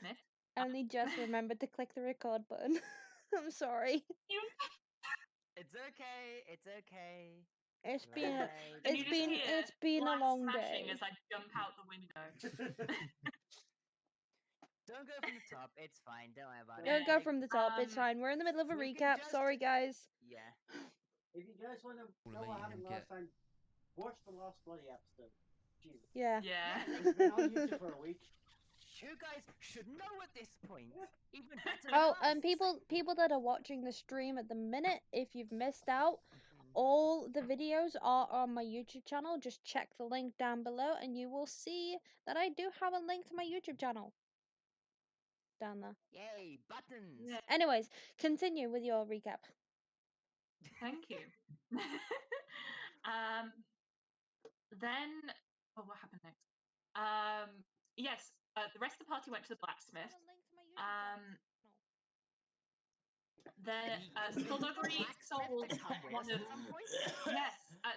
blacksmith. Only just remembered to click the record button. I'm sorry. It's okay. It's okay. It's been Right. And you just hear it's been a glass long smashing day. as I jump out the window. Don't go from the top. It's fine. Don't worry about Don't it. go from the top. It's Um, fine. We're in the middle of a we can recap. just- Sorry, guys. Yeah. If you guys want to know what happened last time, watch the last bloody episode. Jesus. Yeah. yeah. It's been on YouTube for a week. You guys should know at this point. Even better than Oh, us. and people that are watching the stream at the minute, if you've missed out, all the videos are on my YouTube channel. Just check the link down below, and you will see that I do have a link to my YouTube channel down there. Yay, buttons. Yeah. Anyways, continue with your recap. Thank you. Then, what happened next? Yes, the rest of the party went to the blacksmith. Then Skullduggery sold one of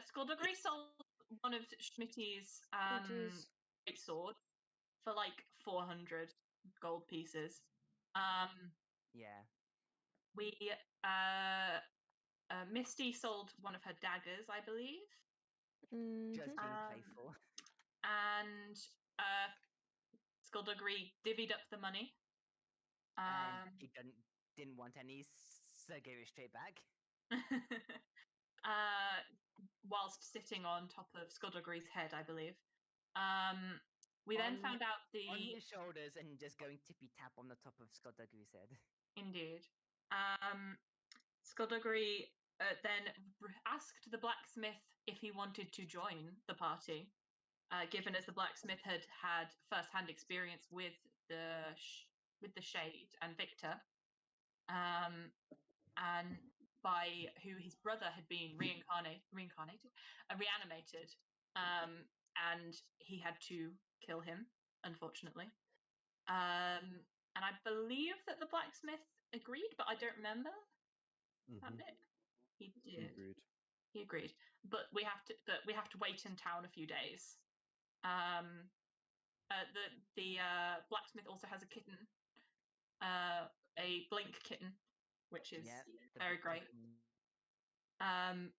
Skullduggery sold one of Schmitty's great sword for like 400 gold pieces. Yeah. We Misty sold one of her daggers, I believe. Just being playful. And Skullduggery divvied up the money. And he didn't want any, so gave it straight back. Whilst sitting on top of Skullduggery's head, I believe. We then found out on his shoulders and just going tippy tap on the top of Skullduggery's head. Indeed. Skullduggery then asked the blacksmith if he wanted to join the party, given as the blacksmith had first-hand experience with the Shade and Victor, and by who his brother had been reanimated, and he had to kill him, unfortunately. And I believe that the blacksmith agreed, but I don't remember. Nick? He did. He agreed. But we have to wait in town a few days. The blacksmith also has a kitten, a blink kitten, which is very great. And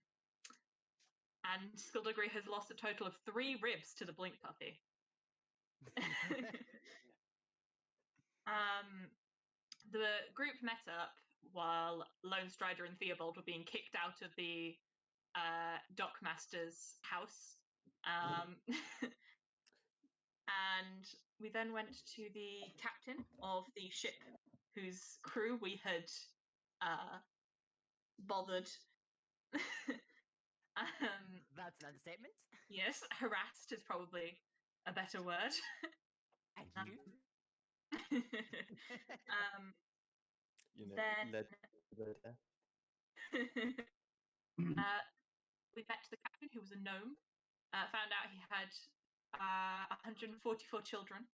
Skullduggery has lost a total of 3 ribs to the blink puppy. The group met up while Lone Strider and Theobald were being kicked out of the Dockmaster's house. And we then went to the captain of the ship, whose crew we had bothered. That's an understatement. Yes, harassed is probably a better word. And you? Then led to their death. We met the captain, who was a gnome. Found out he had 144 children.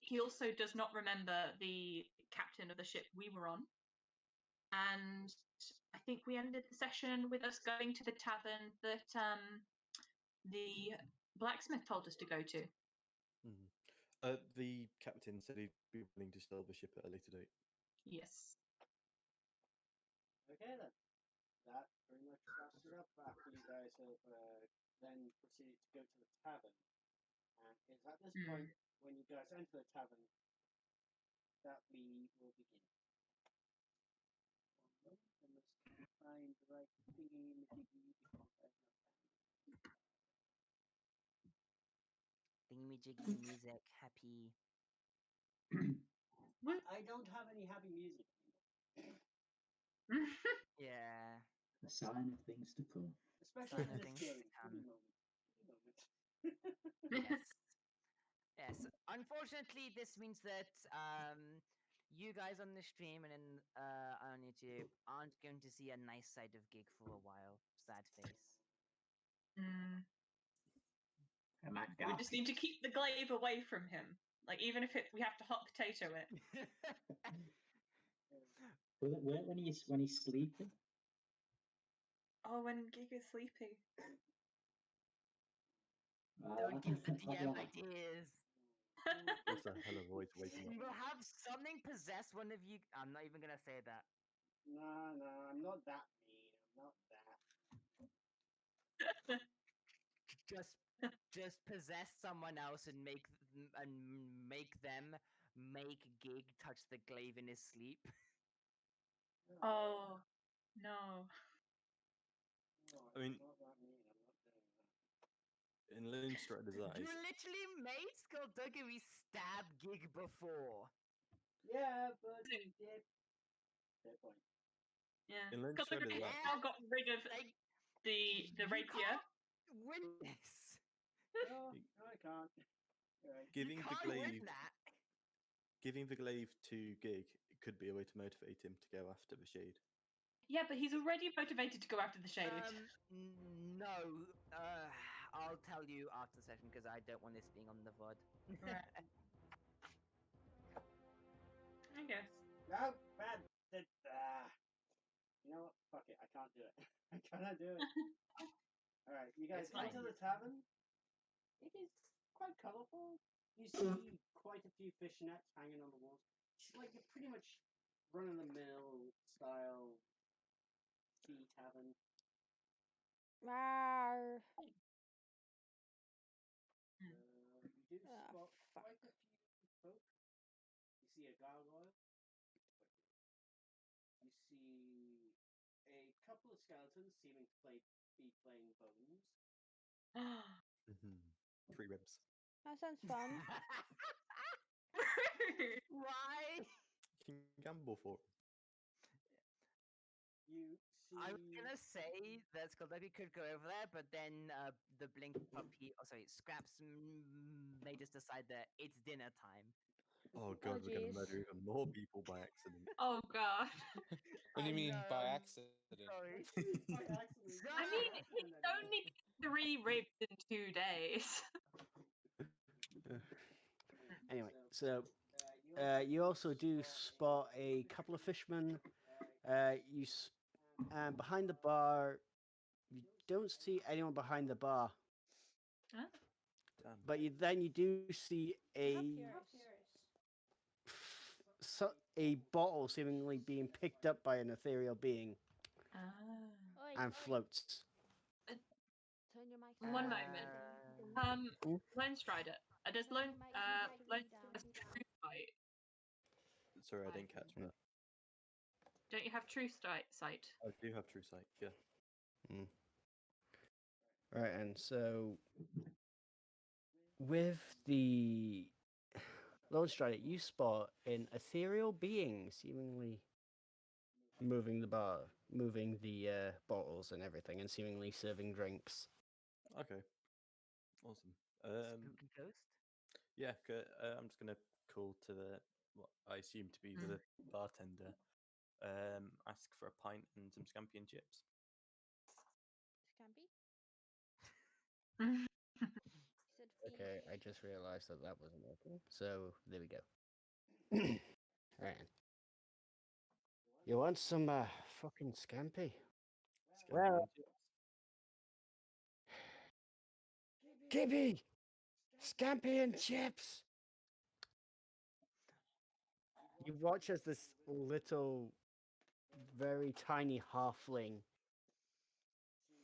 He also does not remember the captain of the ship we were on. And I think we ended the session with us going to the tavern that the blacksmith told us to go to. The captain said he'd be willing to sell the ship at a later date. Yes. Okay then. That pretty much wraps it up after you guys have then proceeded to go to the tavern. And it's at this point, when you guys enter the tavern, that we will begin. I must find the right thingy because I have not found it. Thingy-majiggy music, happy. I don't have any happy music Yeah. A sign of things to come. Especially in this game. Yes. Yes. Unfortunately, this means that you guys on the stream and on YouTube aren't going to see a nice side of Gig for a while. Sad face. We just need to keep the glaive away from him. Like, even if we have to hot potato it. When he's sleeping. Oh, when Gig is sleeping. Don't give the DM ideas. That's a hell of a way to wake him You up. will have something possess one of you. I'm not even gonna say that. No, I'm not that mean. I'm not that. Just possess someone else and make them make Gig touch the glaive in his sleep. No, Oh no. no, I mean- I'm not that mean. I'm not doing that. In Lone Strider's You eyes, literally made Skullduggery stab Gig before. Yeah, but he did. Fair point. Yeah. in Lone Because Strider's he's eyes, now got rid of Like the you rapier. can't win this. No, I can't. You're right. giving You the can't win glaive, that. giving the glaive to Gig could be a way to motivate him to go after the shade. Yeah, but he's already motivated to go after the shade. No. I'll tell you after the session because I don't want this being on the VOD. Right. I guess. No, bad. You know what? Fuck it. I can't do it. I cannot do it. Alright, you guys It's fine. enter the tavern. It is quite colourful. You see quite a few fish nets hanging on the walls. It's like a pretty much run of the mill style tea tavern. Rawr. You do Ah, spot fuck. quite a few folk. You see a gargoyle. You see a couple of skeletons seeming to be playing bones. Mhm. 3 ribs. That sounds fun. Why? You can gamble for it. You see. I was gonna say that Skullduggery could go over there, but then the Blink puppy, Scraps may just decide that it's dinner time. Oh god, we're gonna jeez. murder even more people by accident. Oh god. What do you mean by know, accident? Sorry. By accident. I mean, And it's then only 3 ribs in 2 days. Anyway, so you also do spot a couple of fishermen. Behind the bar, you don't see anyone behind the bar, Damn. but you do see How curious. a bottle seemingly being picked up by an ethereal being Ah. and floats. Turn your mic One down. moment. Lone Strider. Does Lone has true sight? Sorry, I didn't catch that. Don't you have true sight? I do have true sight, yeah. Right, and so with the Lone Strider, you spot an ethereal being seemingly moving the bar, moving the bottles and everything, and seemingly serving drinks. Okay. Awesome. Spooky ghost? Yeah, I'm just gonna call to the what I assume to be the bartender. Ask for a pint and some scampi and chips. Scampy? Mm. He said Okay, I fish. just realized that wasn't working. So there we go. Right. You want some fucking scampi? Scampi Well- and chips. Gibby! Scampi and chips! You watch as this little, very tiny halfling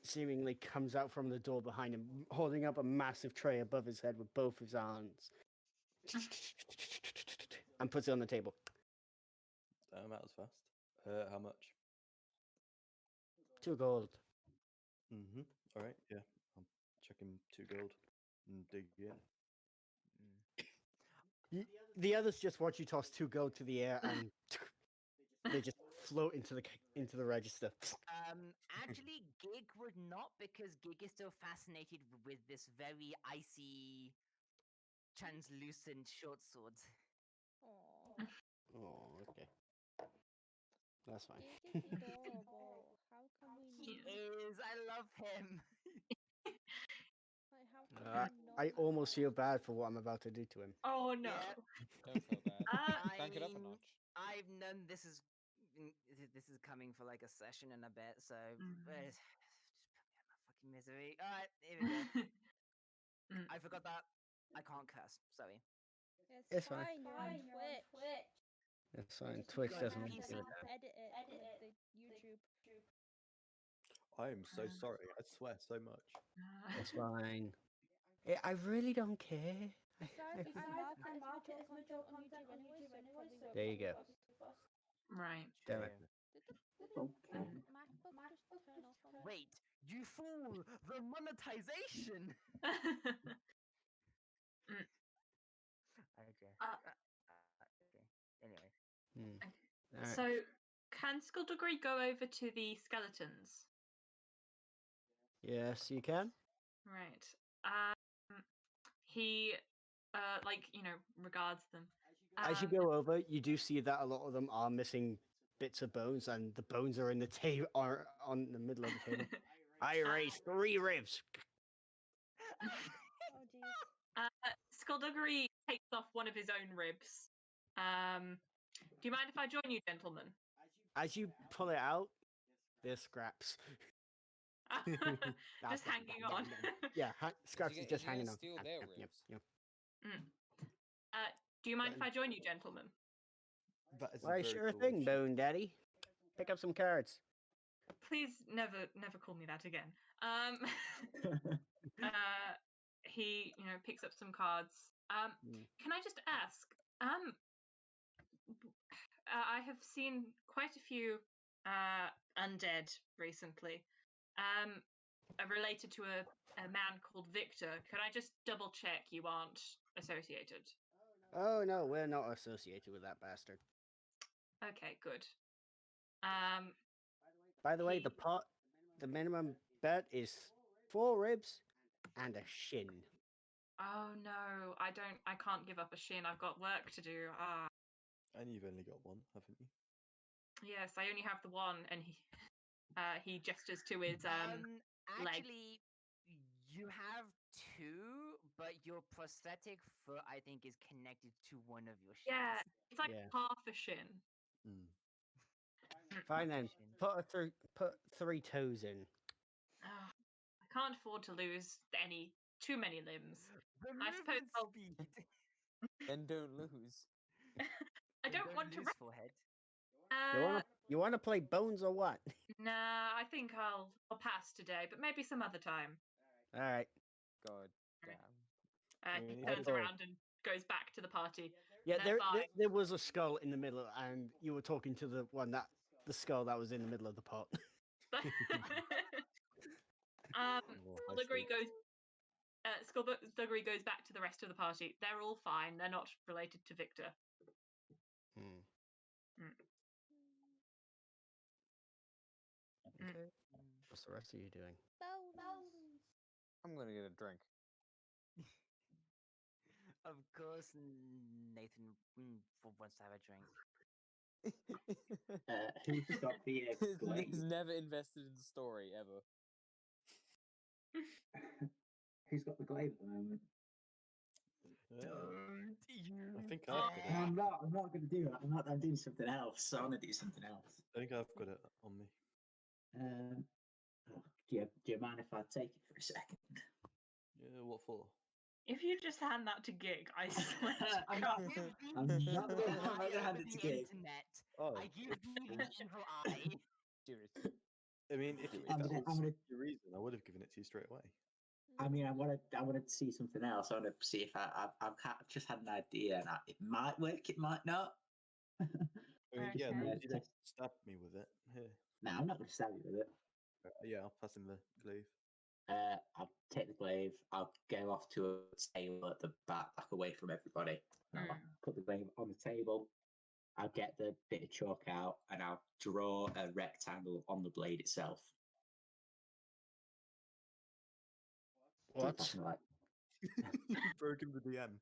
seemingly comes out from the door behind him, holding up a massive tray above his head with both his hands. And puts it on the table. Damn, that was fast. How much? 2 gold. Mm-hmm. All right, yeah. I'm checking 2 gold and dig in. The others just watch you toss 2 gold to the air, and they just float into the register. Actually, Gig would not because Gig is still fascinated with this very icy, translucent short sword. Aw. Oh, okay. That's fine. Gig is adorable. How can we He not? is. I love him. Like, how can we not? I almost feel bad for what I'm about to do to him. Oh no. Yeah. Don't feel bad. I Crank it up a mean, notch. I've known this is coming for like a session and a bit, so just put me out my fucking misery. All right, here we go. I forgot that I can't curse. Sorry. It's fine. You're on Twitch. It's fine. Just Twitch you doesn't have want to to. edit it with the YouTube. I am so sorry. I swear so much. It's fine. I really don't care. Besides, I mark it as mature content on YouTube anyway, so it probably won't There you be go. fussed. Right. Damn it. Did the Okay. MacBook just turn off on me? Wait, you fool! The monetization. Okay. Okay. Anyway. Alright. So, can Skullduggery go over to the skeletons? Yes, you can. Right. He, regards them. As you go over, you do see that a lot of them are missing bits of bones, and the bones are in the table, are on the middle of the table. I raised 3 ribs. Oh jeez. Skullduggery takes off one of his own ribs. Do you mind if I join you, gentlemen? As you pull it out, there's scraps. Just hanging on. Yeah, scraps is just you gonna hanging on. steal their Yep, ribs? yep. Do you mind if I join you, gentlemen? That is a Why, very sure cool thing, issue. Bone Daddy. Pick up some cards. Please never call me that again. He, picks up some cards. Can I just ask? I have seen quite a few undead recently. Related to a man called Victor. Can I just double check you aren't associated? Oh no, we're not associated with that bastard. Okay, good. By the way, the minimum bet is 4 ribs and a shin. Oh no, I can't give up a shin. I've got work to do. And you've only got one, haven't you? Yes, I only have the one, and he gestures to his leg. Actually, you have 2, but your prosthetic foot, I think, is connected to one of your shins. Yeah, it's like Yeah. half a shin. Fine then. Put 3 toes in. I can't afford to lose too many limbs. I suppose movement I'll... speed. Then don't lose. I don't want to. Lose forehead. You wanna play bones or what? Nah, I think I'll pass today, but maybe some other time. All right. God damn. He turns around and goes back to the party. Yeah, there was a skull in the middle, and you were talking to the skull that was in the middle of the pot. Skullduggery goes back to the rest of the party. They're all fine. They're not related to Victor. Okay. What's the rest of you doing? I'm gonna get a drink. Of course, Nathan wants to have a drink. Who's got the glaive? He's never invested in the story ever. Who's got the glaive at the moment? I think I've got it. I'm not going to do that. I'm doing something else. So I'm going to do something else. I think I've got it on me. Do you mind if I take it for a second? Yeah, what for? If you just hand that to Gig, I swear to I'm God. not going to hand it to Gig. Oh, I give you the evil eye. Do it. I mean, if that was your reason, I would have given it to you straight away. I mean, I want to see something else. I want to see if I've just had an idea, and it might work, it might not. I mean, yeah, Okay. you don't stab me with it. Here. No, I'm not going to stab you with it. Yeah, I'll pass him the glaive. I'll take the glaive. I'll go off to a table at the back, like away from everybody. I'll put the glaive on the table. I'll get the bit of chalk out, and I'll draw a rectangle on the blade itself. What? You've broken the DM.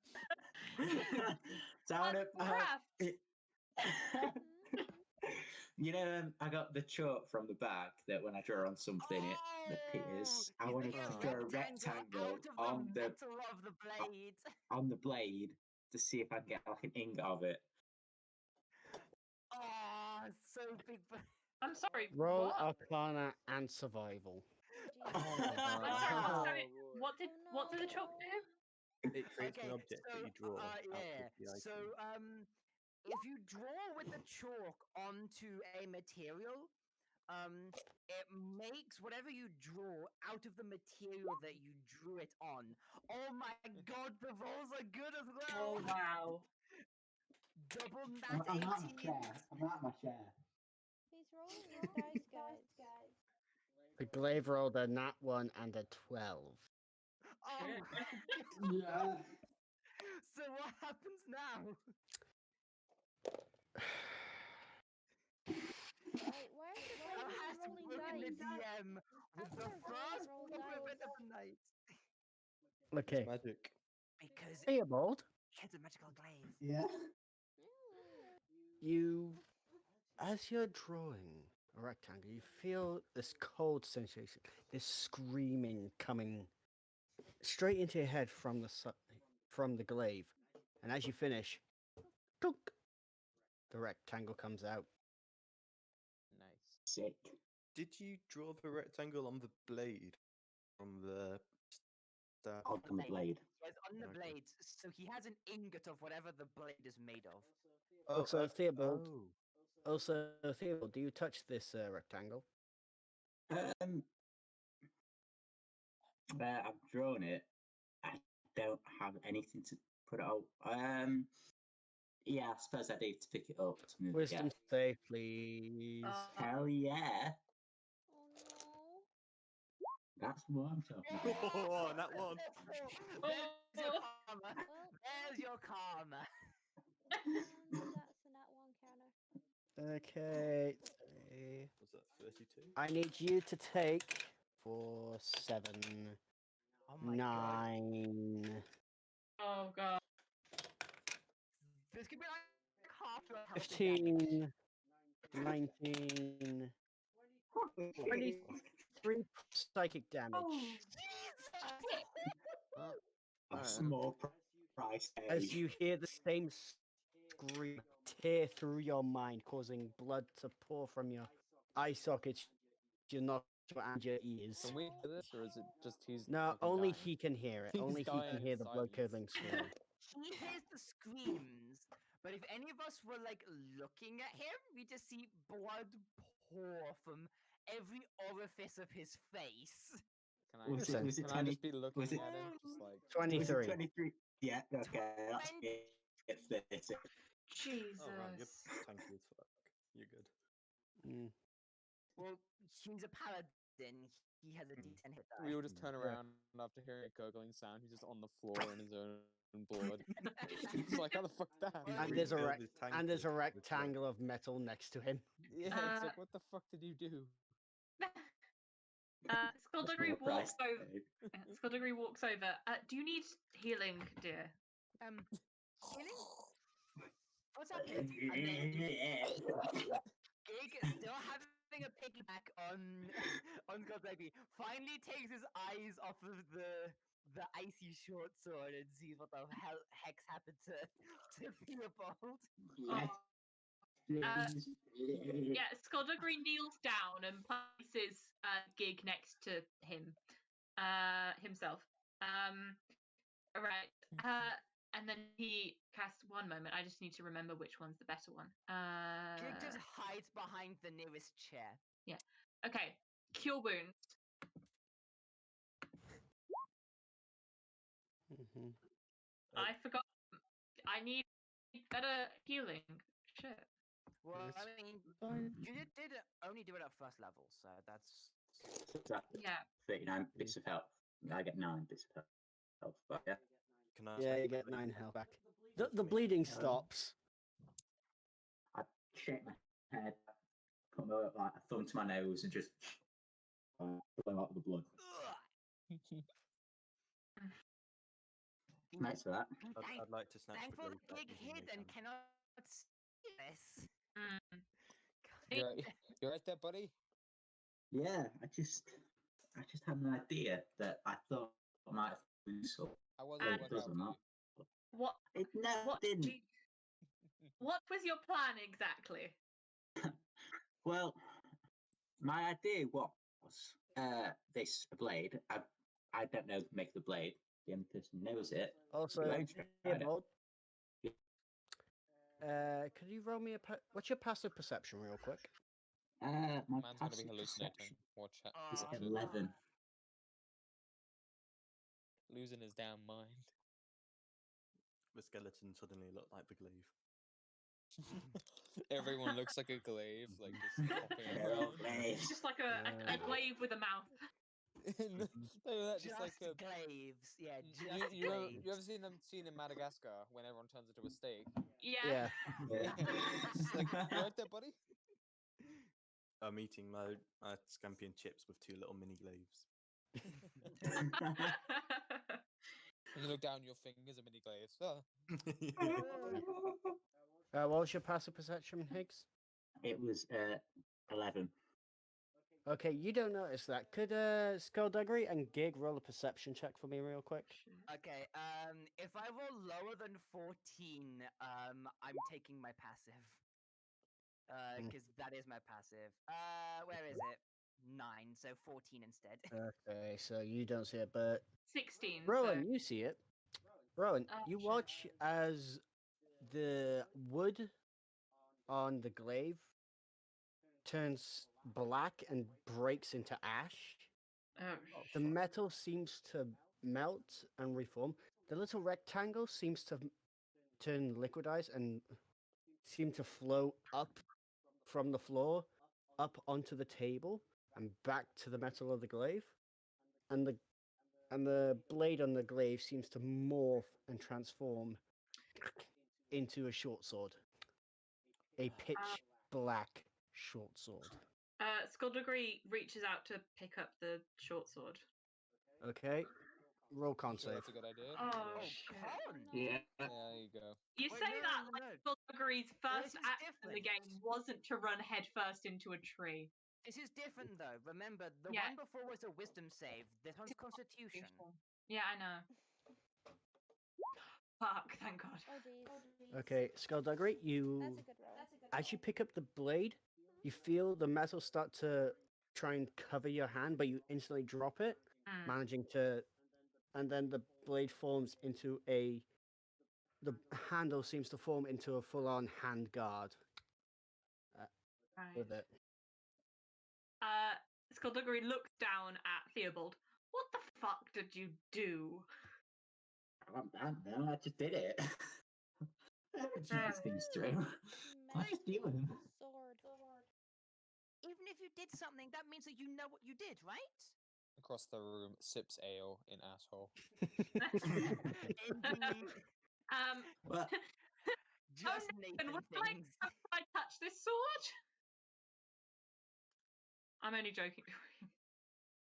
You know, I got the chalk from the bag that when I draw on something, it appears. I want to draw a rectangle on the of the blade. On the blade to see if I can get like an ingot of it. Oh, so big. I'm sorry. Roll What? Arcana and Survival. Sorry, what did the chalk do? It creates an Okay, object so that you draw out yeah. of the item. So if you draw with the chalk onto a material, it makes whatever you draw out of the material that you drew it on. Oh my god, the rolls are good as well. Oh wow. Double nat I'm out of my 18. chair. I'm out of my chair. He's rolling his dice, guys. The glaive rolled a nat 1 and a 12. Oh my god. Yeah. So what happens now? Wait, why is the How glaive has rolling broken the dice? DM How with can the a glaive first roll proper dice? event of the night? Okay. It's magic. Because Theobald, it's a magical glaive. Yeah. you, as you're drawing a rectangle, you feel this cold sensation, this screaming coming straight into your head from from the glaive, and as you finish, tunk, the rectangle comes out. Nice. Sick. Did you draw the rectangle on the blade from the staff? On the blade. Yes, on the Okay. blade. So he has an ingot of whatever the blade is made of. Also, Theobald, oh. Do you touch this rectangle? I've drawn it. I don't have anything to put it out. Yeah, I suppose I need to pick it up to move Wisdom it. save, please. Hell yeah. Oh That's what I'm talking about. Oh, that one. There's your karma. no. Well, There's your karma. and that's a nat 1 counter. Okay. Was that 32? I need you to take 4, 7, Oh my god. 9. Oh god. This could be like half your health and damage. 15, 19, 23 psychic damage. Oh. Oh, A alright. small price As tag. you hear the same scream tear through your mind, causing blood to pour from your eye sockets, your nostrils, and your ears. Can we hear this, or is it just he's No, fucking only dying? he can hear it. He's Only he dying can in hear the silence. blood-curdling scream. He hears the screams, but if any of us were like looking at him, we just see blood pour from every orifice of his face. Can I, Was it- can I just be looking was it- at him, just like? 23. 23? Yeah, okay, that's it. It's 30. Jesus. Oh, right, you're tanky as fuck. You're good. Mm. Well, he's a paladin. He has a D10 hit die. We will just turn Yeah. around after hearing a gurgling sound. He's just on the floor in his own blood. He's like, how the fuck that happened? And We there's a filled his tank and there's a with blood. rectangle of metal next to him. Yeah, it's like, what the fuck did you do? Skullduggery Small price walks over. tag. Skullduggery walks over. Do you need healing, dear? Healing? What's happening? And then Gig, still having a piggyback on Skullduggery, finally takes his eyes off of the icy short sword and sees what the hell heck's happened to Theobald. Yes, please. Yeah, Skullduggery kneels down and places Gig next to him, himself. Right. And then he casts one moment. I just need to remember which one's the better one. Gig just hides behind the nearest chair. Okay. Cure wounds. Mhm. I forgot. I need better healing. Shit. Well, That's I mean, fine. you did only do it at first level, so that's Yeah. 39 bits of health. I get 9 bits of health. But yeah. Can I Yeah, you take get the 9 bleeding health back. with The me? bleeding stops. I shake my head, put my like a thumb to my nose, and just blow out the blood. Thanks for that. I'd like to snatch the Thankful blade back Gig using hid my and hand. cannot see this. Mm. You're right there, buddy? Yeah, I just had an idea that I thought might have been useful. How was And- it work out doesn't for know. you? What? It never What? didn't. What was your plan exactly? Well, my idea was this blade. I don't know make the blade. the only person who knows it. Also, Lone Strider. Theobald, could you roll me what's your passive perception, real quick? My Man's gonna be passive hallucinating. perception Watch it. is Watch it. 11. Losing his damn mind. The skeleton suddenly looked like the glaive. Everyone looks like a glaive, like just hopping They're all around. glaives. Just like a glaive with a mouth. Just like a glaives. Yeah, you, just you, ever, glaives. you ever seen them scene in Madagascar when everyone turns into a steak? Yeah. Yeah. Just like, you like that, buddy? I'm eating my scampi and chips with 2 little mini glaives. And you look down your fingers and mini glaives. Oh. What was your passive perception, Higgs? It was 11. Okay, you don't notice that. Could Skullduggery and Gig roll a perception check for me, real quick? Okay, if I roll lower than 14, I'm taking my passive. Because that is my passive. Where is it? 9, so 14 instead. Okay, so you don't see it, but 16. Rowan, so... you see it. Rowan, Oh, you shit. watch as the wood on the glaive turns black and breaks into ash. Oh, The metal seems to melt and reform. The little rectangle seems to turn liquidized and seem to flow up from the floor, up onto the table, and back to the metal of the glaive. And the blade on the glaive seems to morph and transform into a short sword. A pitch black short sword. Skullduggery reaches out to pick up the short sword. Okay. Roll con Sure, save. that's a good idea. Oh, Oh, shit. con! Yeah. There you go. You Wait, say no, that no, like no. Skullduggery's first This is act in the game different. wasn't to run headfirst into a tree. This is different though. Remember, the Yeah. one before was a wisdom save. This one's constitution. Yeah, I know. Fuck, thank God. Oh jeez. Okay, Skullduggery, you That's a good roll. as you pick up the blade, you feel the metal start to try and cover your hand, but you instantly drop it, managing to, and then the blade forms into the handle seems to form into a full-on hand guard with it. Skullduggery looks down at Theobald. What the fuck did you do? I just did it. I haven't seen these things through. What are you doing? Sword. Even if you did something, that means that you know what you did, right? Across the room, sips ale in asshole. Indeed. Well, Just Nathan, Nathan would things. I touch this sword? I'm only joking.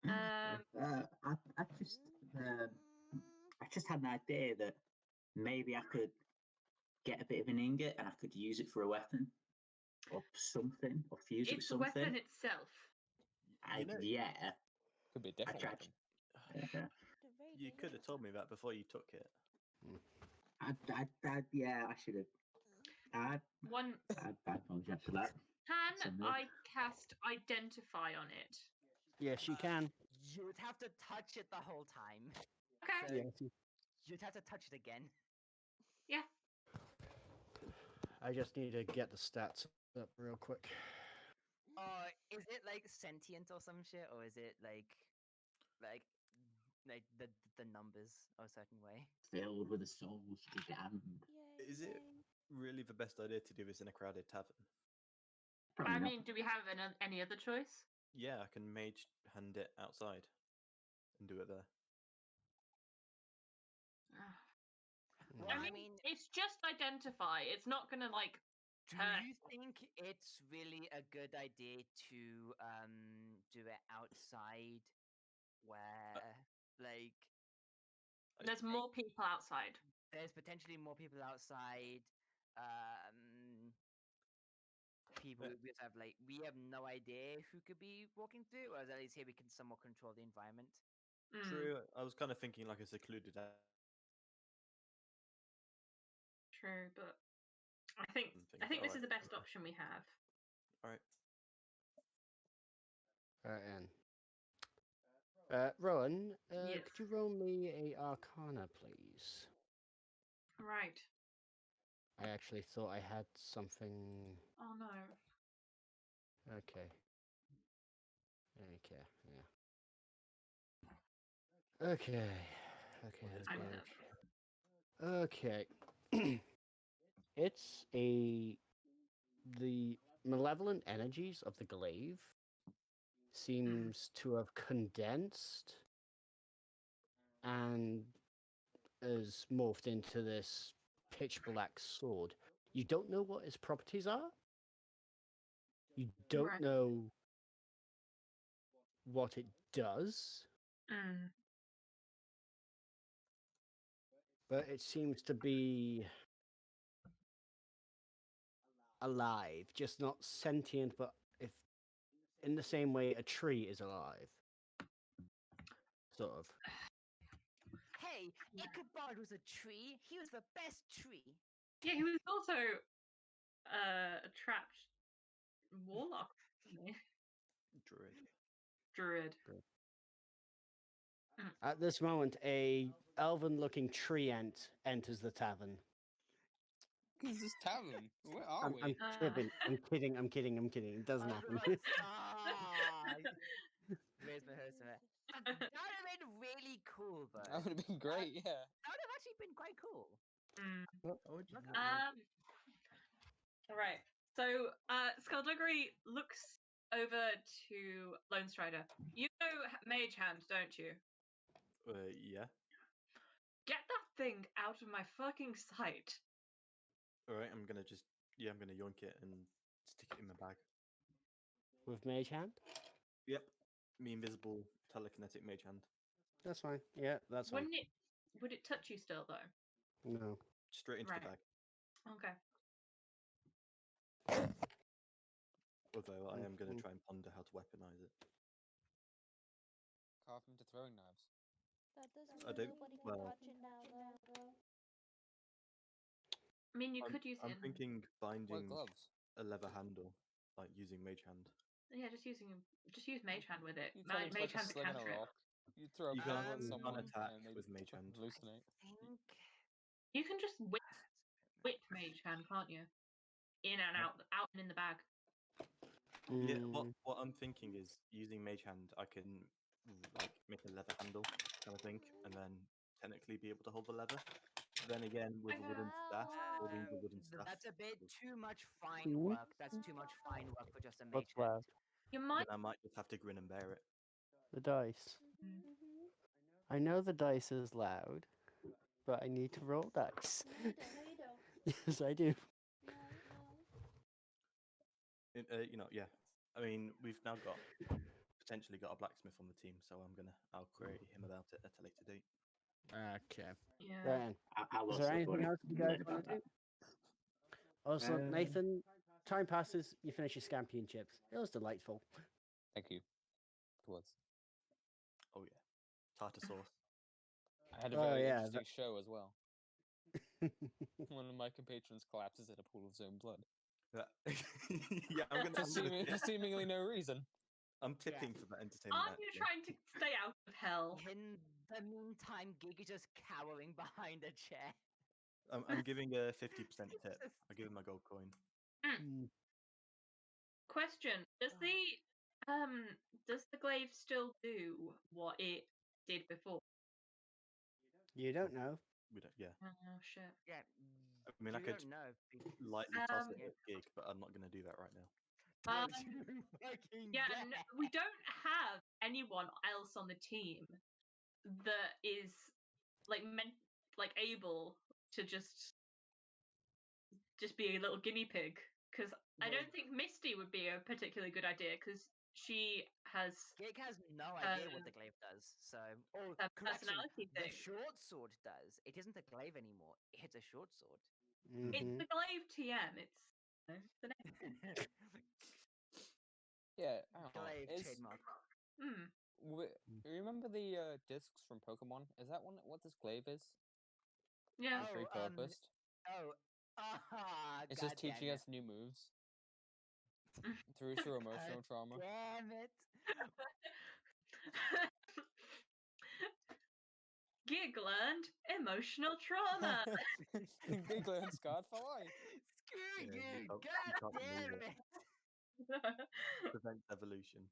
I just had an idea that maybe I could get a bit of an ingot and I could use it for a weapon or something, or fuse it with It's the something. weapon itself. Yeah. Could be a different tried. weapon. You could have told me that before you took it. Yeah, I should have. One I apologize for that. can I cast Identify on it? Yes, you can. You'd have to touch it the whole time. Okay. So Yes. you'd have to touch it again. Yeah. I just need to get the stats up real quick. Is it like sentient or some shit, or is it like the numbers a certain way? Filled with the souls to be damned. Is it really the best idea to do this in a crowded tavern? I mean, do we have any other choice? Yeah, I can mage hand it outside and do it there. Well, I mean, it's just Identify. It's not gonna like. Do you think it's really a good idea to do it outside, where like There's more people outside. there's potentially more people outside? People we just have we have no idea who could be walking through, or at least here we can somewhat control the environment. True. I was kind of thinking like a secluded. True, but I think this is the best option we have. All right. And Rowan, Yes. could you roll me a Arcana, please? Right. I actually thought I had something. Oh no. Okay. Okay. Yeah. Okay. I Okay. It's the malevolent energies of the glaive seems to have condensed and has morphed into this pitch black sword. You don't know what its properties are. You don't Right. know what it does, Mm. but it seems to be alive, just not sentient, but if in the same way a tree is alive. Sort of. Hey, Ichabod was a tree. He was the best tree. Yeah, he was also a trapped warlock, wasn't he? Druid. At this moment, a elven-looking tree ant enters the tavern. This is tavern. Where are we? I'm kidding. I'm kidding. It doesn't happen. Where's my host? That would have been really cool, though. That would have been great. Yeah. That would have actually been quite cool. All right. So Skullduggery looks over to Lone Strider. You know Mage Hand, don't you? Yeah. Get that thing out of my fucking sight. All right. I'm gonna yoink it and stick it in my bag. With Mage Hand? Yep. Me invisible telekinetic mage hand. That's fine. Yeah, that's fine. Would it touch you still though? No. Straight into the bag. Okay. Although I am going to try and ponder how to weaponize it. Carve him to throwing knives. That doesn't I mean don't- nobody can well- touch it now, though. I mean, you could use I'm it. thinking White binding gloves. a leather handle, like using mage hand. Yeah, just use Mage Hand with it. You turn into Mage like a Hand's a sling and a cantrip. rock. You throw a You pebble can't, at you someone can't attack and they with mage hand. hallucinate. You can just whip Mage Hand, can't you? In and out and in the bag. Yeah, what I'm thinking is using mage hand, I can like make a leather handle kind of thing, and then technically be able to hold the leather. Then again, with a wooden staff, holding the wooden staff. That's a bit too much fine work. That's too much fine work for just a mage What's loud? You might. Then I might just have to grin and bear it. The dice. I know the dice is loud, but I need to roll dice. No, you don't. Yes, I do. No. Yeah. I mean, we've now potentially got a blacksmith on the team, so I'll query him about it at a later date. Okay. Yeah. Then, I is will there anything else you guys learn want about to do? Also, Nathan, time passes, you finish your scampi chips. It was delightful. Thank you. It was. Oh yeah, tartar sauce. I had a Oh, very yeah, interesting show as well. One of my compatrons collapses in a pool of his own blood. Yeah, For seemingly no reason. I'm tipping for that entertainment. Aren't you trying to stay out of hell? In the meantime, Gig is just cowering behind a chair. I'm giving a 50% tip. I give him a gold coin. Question: does the glaive still do what it did before? You don't know. We don't. Yeah. Oh shit. Yeah. I mean, I you could don't know. lightly toss it Um, at Gig, but I'm not going to do that right now. Yeah, we don't have anyone else on the team that is able to just be a little guinea pig. Because I don't think Misty would be a particularly good idea because she has Gig has no idea what the glaive does. So, a correction, personality the thing. short sword does. It isn't a glaive anymore. It's a short sword. It's Mhm. the glaive TM. It's the name. Yeah. Glaive trademark. Remember the discs from Pokemon? Is that what this glaive is? Yeah. It's repurposed. It's just teaching us new moves through emotional trauma. Damn it! Gig learned emotional trauma. Gig learned scarred for life. Screw Yeah, you! you God can't remove damn it. it! Prevent evolution.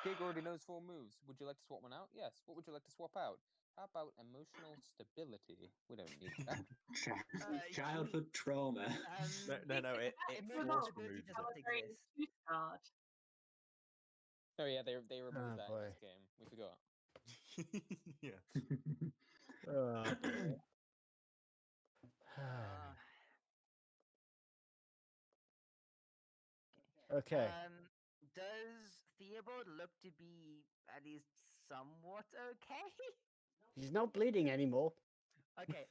Gig already knows 4 moves. Would you like to swap one out? Yes. What would you like to swap out? How about emotional stability? We don't need that. Childhood trauma. No, it Emotional force stability removes doesn't it. exist. Too scarred. Oh yeah, they removed Oh, that in boy. this game. We forgot. Yeah. Oh, boy. Uh, Okay. Does Theobald look to be at least somewhat okay? He's not bleeding anymore. Okay,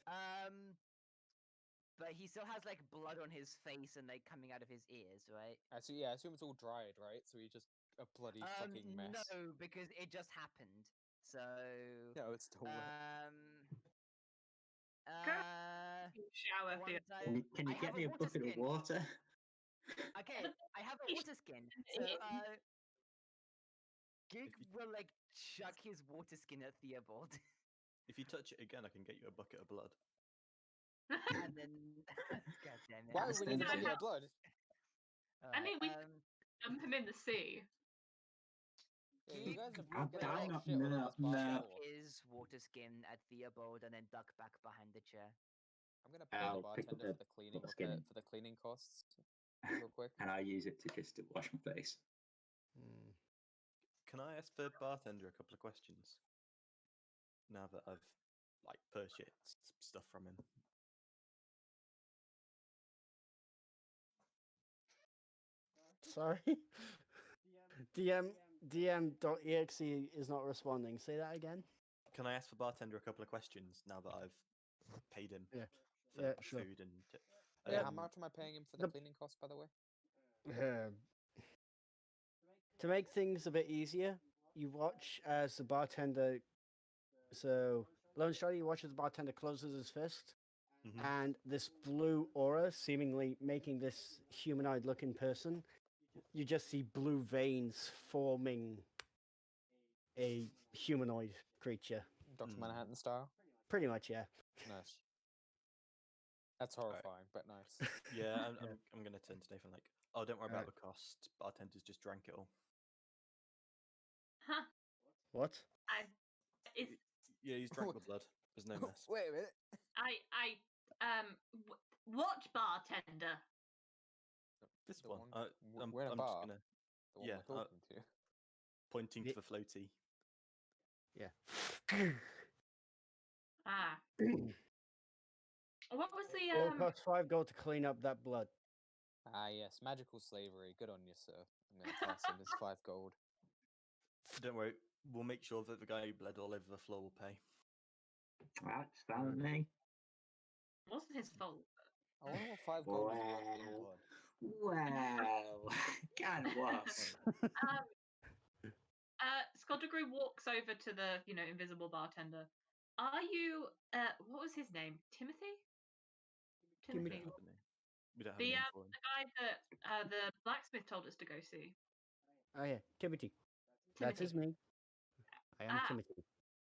but he still has like blood on his face and like coming out of his ears, right? I assume it's all dried, right? So he's just a bloody fucking mess. No, because it just happened. So No, it's still wet. Shower. one Theo. time- Can you I get have me a water bucket of skin. water? Okay, I have a water skin. So Gig will like chuck his water skin at Theobald. If you touch it again, I can get you a bucket of blood. And then God damn it. Why That's would we need a tempting. bucket of blood? I mean, we Alright, dump him in the sea. Yeah, you guys have I'm got a lot dying of up shit all over now. this bar No. floor. his water skin at Theobald and then duck back behind the chair. I'm gonna pay the I'll pick up bartender the for the cleaning water skin. for the cleaning costs, real quick. And I use it to just wash my face. Hmm. Can I ask the bartender a couple of questions? Now that I've like purchased stuff from him. Sorry. DM.exe is not responding. Say that again. Can I ask the bartender a couple of questions now that I've paid him Yeah. for Yeah, sure. food and Yeah, how much am I paying him for the the- cleaning costs, by the way? To make things a bit easier, you watch as the bartender. So, Lone Strider, you watch as the bartender closes his fist, Mhm. and this blue aura, seemingly making this humanoid-looking person, you just see blue veins forming a humanoid creature. Dr. Manhattan style? Pretty much, yeah. Nice. That's horrifying, but nice. Yeah, Yeah. I'm gonna turn to Nathan like, oh, don't worry about Alright. the cost. Bartenders just drank it all. Huh? What? Yeah, he's drank the blood. There's no mess. Wait a minute. What bartender? This The one. one- we're in a I'm bar. just gonna The one yeah, we're talking to. pointing Ye- to the floaty. Yeah. Ah. What was the It'll cost 5 gold to clean up that blood. Ah, yes, magical slavery. Good on you, sir. I'm gonna toss him his 5 gold. Don't worry, we'll make sure that the guy who bled all over the floor will pay. That's fine with me. wasn't his fault? I wonder what 5 gold is worth in Well, blood. well, kind of was. Skullduggery walks over to the, invisible bartender. Are you what was his name? Timothy? We don't Timothy. have a name. We don't have The a name for him. the guy that the blacksmith told us to go see. Oh yeah, Timothy. That Timothy. is me. I am Ah. Timothy.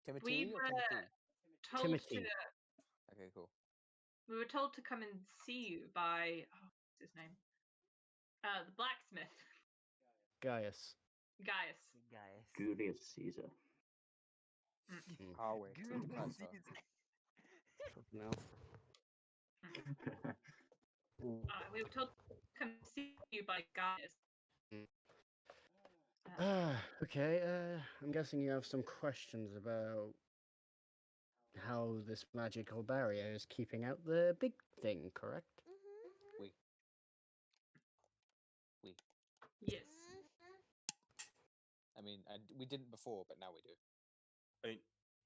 Timothy We or were Timothy? told Timothy. Okay, cool. we were told to come and see you by what's his name? The blacksmith. Gaius. Gaius. Guys. Julius Caesar. Oh wait, Good Kaiser. Fucking hell. We were told to come see you by Gaius. Okay, I'm guessing you have some questions about how this magical barrier is keeping out the big thing, correct? Yes. I mean, we didn't before, but now we do. I mean,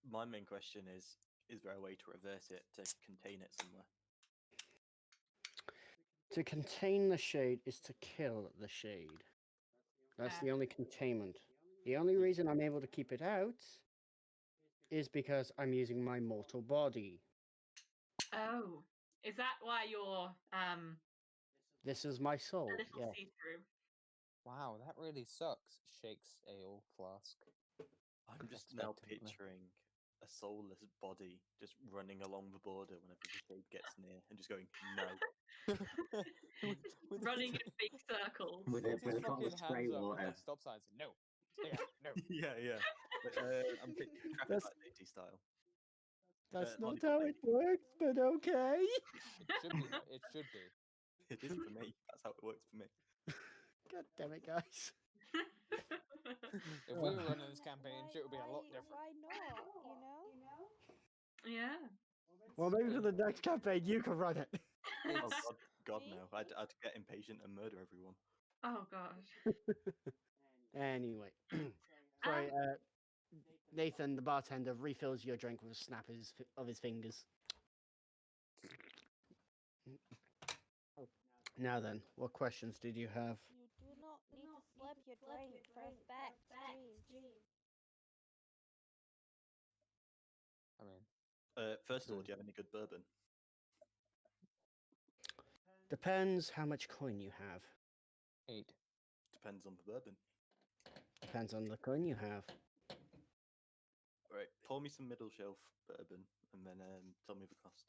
my main question is there a way to reverse it, to contain it somewhere? To contain the shade is to kill the shade. That's the only containment. The only reason I'm able to keep it out is because I'm using my mortal body. Oh. Is that why you're This is my soul. a little Yeah. see-through? Wow, that really sucks. Shakes ale flask. I'm just now Expectantly. picturing a soulless body just running along the border whenever the shade gets near and just going, no. with Running his, in big circles. With with a his bottle of fucking spray hands up with water. like stop signs. No, stay out. No. Yeah. But, I'm picturing traffic That's- light lady style. That's not lollipop how lady. it works, but okay. It should be. It should be. It is for me. That's how it works for me. God damn it, guys. If we were running this campaign, shit would be a lot different. Why not? You know? Yeah. Well, maybe for the next campaign, you can run it. Oh It's God, See? no! I'd get impatient and murder everyone. Oh god. Anyway, sorry, Nathan, the bartender, refills your drink with a snap of his fingers. Now then, what questions did you have? You do not need to slip your drink for effect. Jeez. I mean, First of all, do you have any good bourbon? Depends how much coin you have. 8. Depends on the bourbon. Depends on the coin you have. Right, pour me some middle shelf bourbon and then tell me the cost.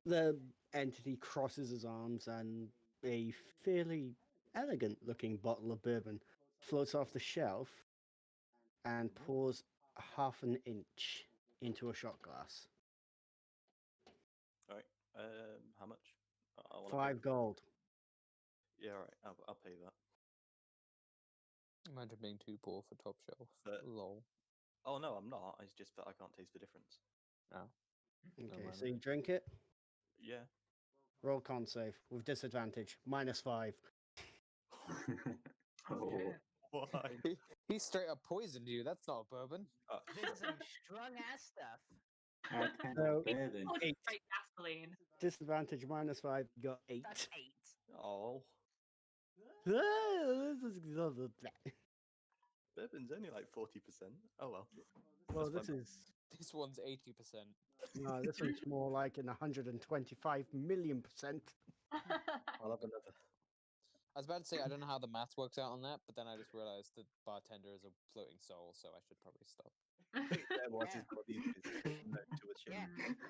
The entity crosses his arms and a fairly elegant looking bottle of bourbon floats off the shelf and pours half an inch into a shot glass. All right, how much? I wanna pay. 5 gold. Yeah, all right, I'll pay that. imagine being too poor for top shelf. But- Lol. Oh no, I'm not. It's just that I can't taste the difference. Oh. Okay, mind so you drink it. Yeah. Roll con save with disadvantage. -5. Oh. Shit. Why? He straight up poisoned you. That's not a bourbon. This is some strong ass stuff. I cannot No. bourbon. Or just Eight. straight gasoline. Disadvantage -5. You got 8. That's 8. Oh, bourbon's only like 40%. Oh well. Well, That's this fine. is This one's 80%. no. This one's more like an 125 million %. I'll have another. I was about to say I don't know how the math works out on that, but then I just realized the bartender is a floating soul, so I should probably stop. Yeah, what Yeah. his body is known to a ship. Yeah,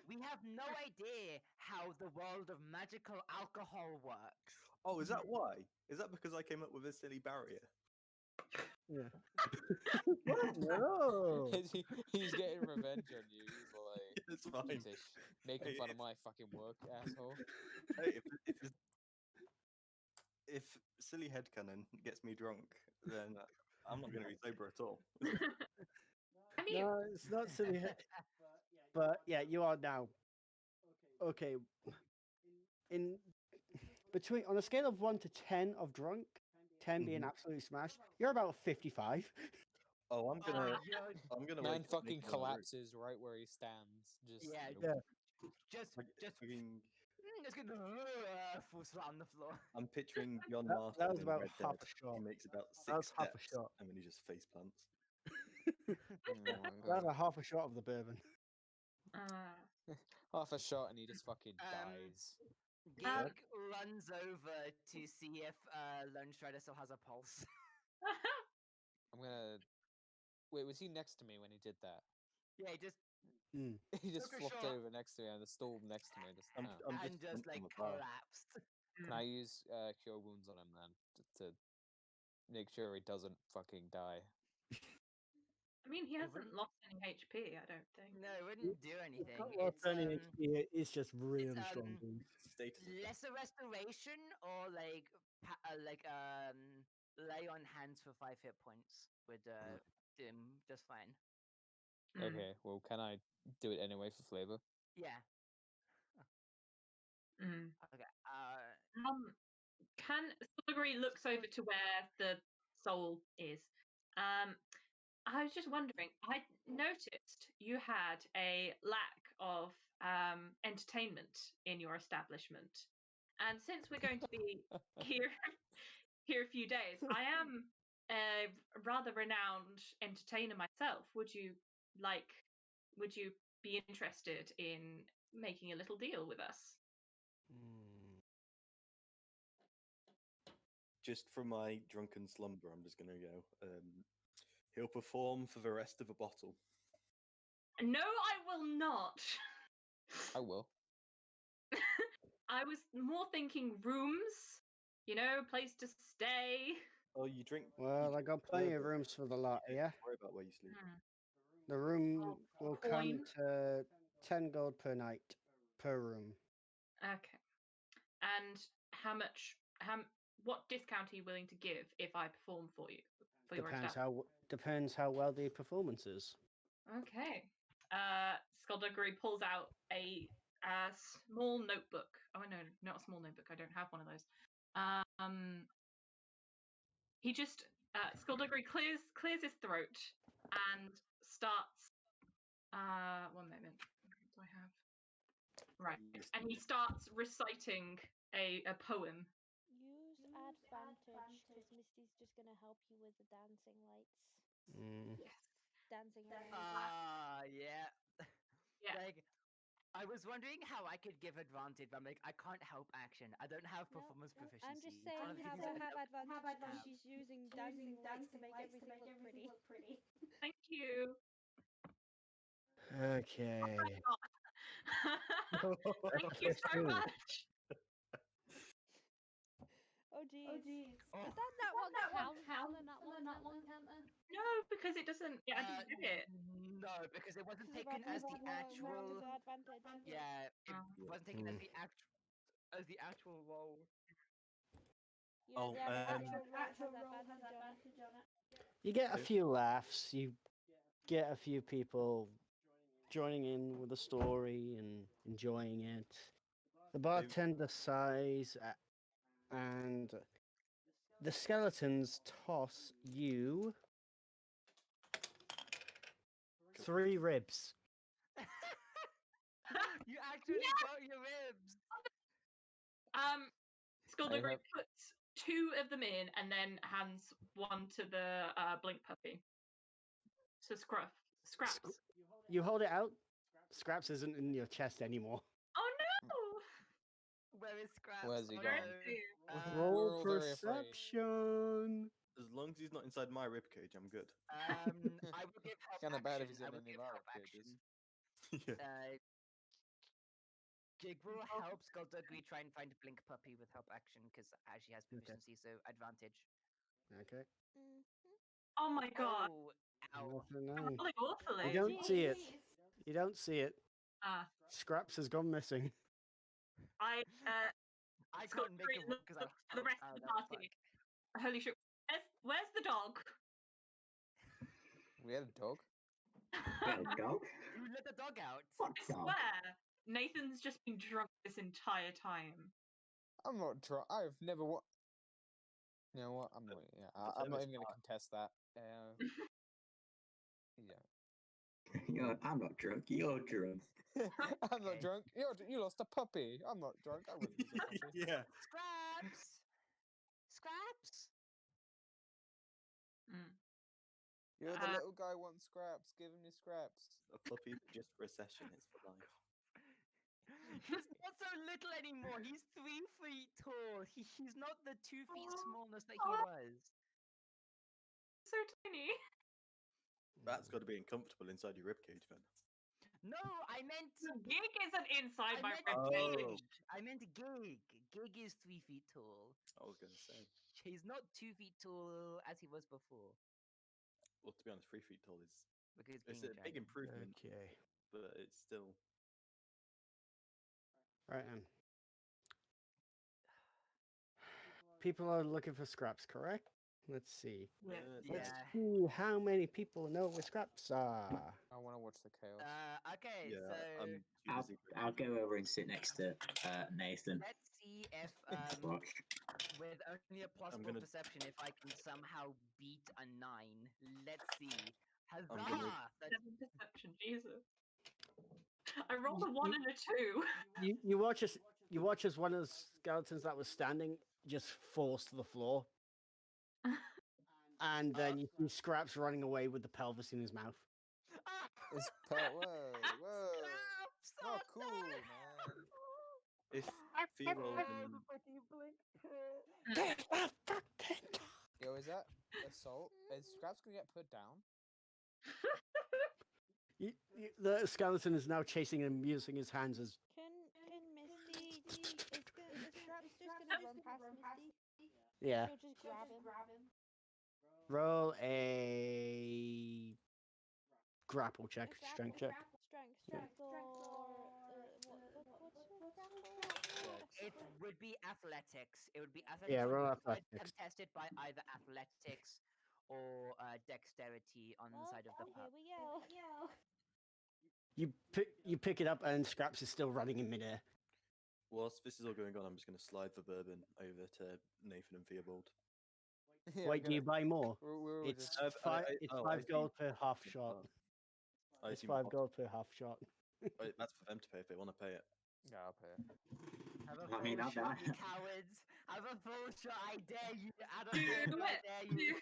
we have no idea how the world of magical alcohol works. Oh, is that why? Is that because I came up with a silly barrier? Yeah. No. He's getting revenge on you. He's like, It's fine. he's making Hey, fun of my fucking work, asshole. Hey, if silly headcanon gets me drunk, then I'm not going to be sober at all. I mean, No, it's not silly. But yeah, you are now. Okay. In between on a scale of 1 to 10 of drunk, 10 being Mhm. absolutely smashed, you're about 55. Oh, I'm gonna Man wake up fucking naked on the roof. collapses right where he stands. Just Yeah, nope. just Fucking- just gonna full slam on the floor. I'm picturing John That Marston was in about Red half Dead. a shot. He makes about That 6 was half a steps, shot. and then he just face plants. Oh my That's God. a half a shot of the bourbon. Half a shot and he just fucking Um, dies. Gig runs over to see if Lone Strider still has a pulse. I'm gonna. Wait, was he next to me when he did that? Yeah, just He just Took a flopped shot. over next to me on the stool next to me. Just, I'm and just just dumped on like the bar. collapsed. Can I use cure wounds on him then to make sure he doesn't fucking die? I mean, he hasn't wouldn't- lost any HP, I don't think. No, it wouldn't do anything. Not lost It's any HP, it's just really strong. wounds. Status effect. lesser restoration or like lay on hands for 5 hit points would do him just fine. Okay, well, can I do it anyway for flavor? Yeah. Mm. Okay. Can Silvergree looks over to where the soul is. I was just wondering, I noticed you had a lack of entertainment in your establishment. And since we're going to be here a few days, I am a rather renowned entertainer myself. Would you be interested in making a little deal with us? just from my drunken slumber, I'm just gonna go. He'll perform for the rest of a bottle. No, I will not. I will. I was more thinking rooms, place to stay. Oh, you drink. Well, I got plenty of rooms for the lot, You don't yeah? have to worry about where you sleep. The room will come Coin. to 10 gold per night per room. Okay. And what discount are you willing to give if I perform for you? For your Depends how well the performance is. Okay. Skullduggery pulls out a small notebook. Oh no, not a small notebook. I don't have one of those. He just Skullduggery clears his throat and starts. 1 moment. What do I have? Right, and he starts reciting a poem. Use advantage because Misty's just gonna help you with the dancing lights. Yes. Dancing lights. Yeah. Yeah. Like, I was wondering how I could give advantage, but I'm like, I can't help action. I don't have performance proficiency. I'm just It's one saying of the have things her I have don't advantage because she's using dancing lights to make everything look pretty. Thank you. Okay. Thank you so much. Oh jeez. Oh. Does that one count for the nat one counter? No, because it doesn't. Yeah, I didn't get it. No, because it wasn't Because taken as the advantage actual. advantage. Yeah, it Oh. wasn't taken as the actual role. Oh, the actual roll has advantage on it. You get a few laughs. You get a few people joining in with the story and enjoying it. The bartender sighs, and the skeletons toss you 3 ribs. You actually got your ribs. Skullduggery puts 2 of them in and then hands 1 to the blink puppy. So Scraps. You hold it out. Scraps isn't in your chest anymore. Oh no! Where is Scraps? Where's he Where gone? is he? Roll all very afraid. perception. As long as he's not inside my ribcage, I'm good. I will give help Kinda action. bad if he's in I will any give of our help cages. action. Yeah. Gig will help Skullduggery try and find a blink puppy with help action because she has proficiency, so advantage. Okay. Oh my god. Oh, ow. Nothing, I'm no. rolling awfully. You don't see it. You don't see it. Scraps has gone missing. I can't make it look because I to the rest of the party. Holy shit. Where's the dog? We had a dog. Dog? You let the dog out. What I dog? swear, Nathan's just been drunk this entire time. I'm not drunk. I've never You know what? I'm not. Yeah, I'm not even going to contest that. Yeah. I'm not drunk. You're drunk. I'm not drunk. You lost a puppy. I'm not drunk. I wouldn't lose a puppy. Yeah. Scraps. Scraps. You're the little guy wants scraps. Give him your scraps. A puppy just for a session. It's for life. He's not so little anymore. He's 3 feet tall. He's not the 2 feet smallness that he was. So tiny. That's got to be uncomfortable inside your ribcage, then. No, I meant Gig isn't inside my ribcage. I meant Gig. Gig is 3 feet tall. I was going to say. He's not 2 feet tall as he was before. Well, to be honest, 3 feet tall is Because it's a big improvement. Okay. But it's still. Right then. People are looking for scraps, correct? Let's see. Let's see how many people know where scraps are. I want to watch the chaos. Okay, yeah, so I'll go over and sit next to Nathan. let's see if Watch. with only a +4 perception, if I can somehow beat a 9. Let's see. Huzzah! 7 perception, Jesus. I rolled a 1 and a 2. You watch as one of the skeletons that was standing just falls to the floor. And then you see Scraps running away with the pelvis in his mouth. Whoa. Not cool, man. If Theo rolled Get the fuck is that assault? Is Scraps gonna get put down? The skeleton is now chasing him, using his hands as. Can Misty? Is Scraps just gonna run past Misty? Yeah. She'll just grab him. Roll a grapple check, strength check. Strength or what's grapple? It would be athletics. It would be athletics. Yeah, roll but athletics. contested by either athletics or dexterity on the side of the Here pup. we go. You pick it up, and Scraps is still running in midair. Whilst this is all going on, I'm just going to slide the bourbon over to Nathan and Theobald. Yeah, Wait, do you buy more? we're It's just... five. It's I 5 see. gold per half shot. I It's assume 5 gold per half shot. Wait, that's for them to pay if they want to pay it. Yeah, I'll pay it. Have a I mean, full I'll shot, buy- you cowards! Have a full shot, I dare you! Out of Do hand, I it. dare Do you!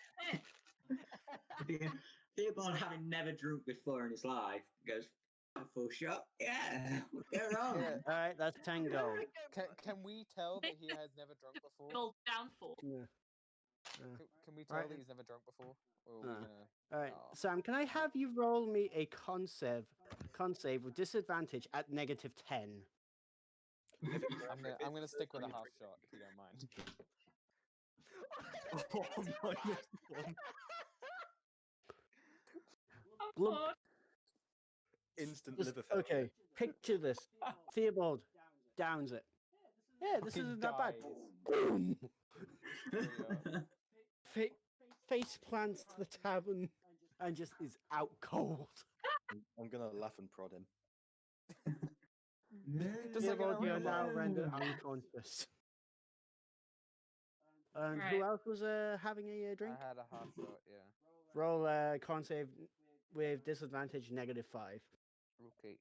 it. Theobald, having never drunk before in his life, goes, a full shot? Yeah, what's going on? Yeah. All right, that's 10 gold. Can we tell that he has never drunk before? Gold downfall. Yeah. Can we tell Right. that he's never drunk before? Or are we Uh, gonna... All right, Oh. Sam, can I have you roll me a con save with disadvantage at -10? I'm gonna stick with a half shot if you don't mind. Glump. Oh, Instant Just- liver failure. okay, picture this. Theobald downs it. Yeah, this Fucking isn't that bad. dies. Boom! Yeah. Face plants the tavern and just is out cold. I'm going to laugh and prod him. Just like in a Theobald, you're real now life. rendered unconscious. And Right. who else was having a drink? I had a half shot, yeah. Roll con save with disadvantage -5. Okay.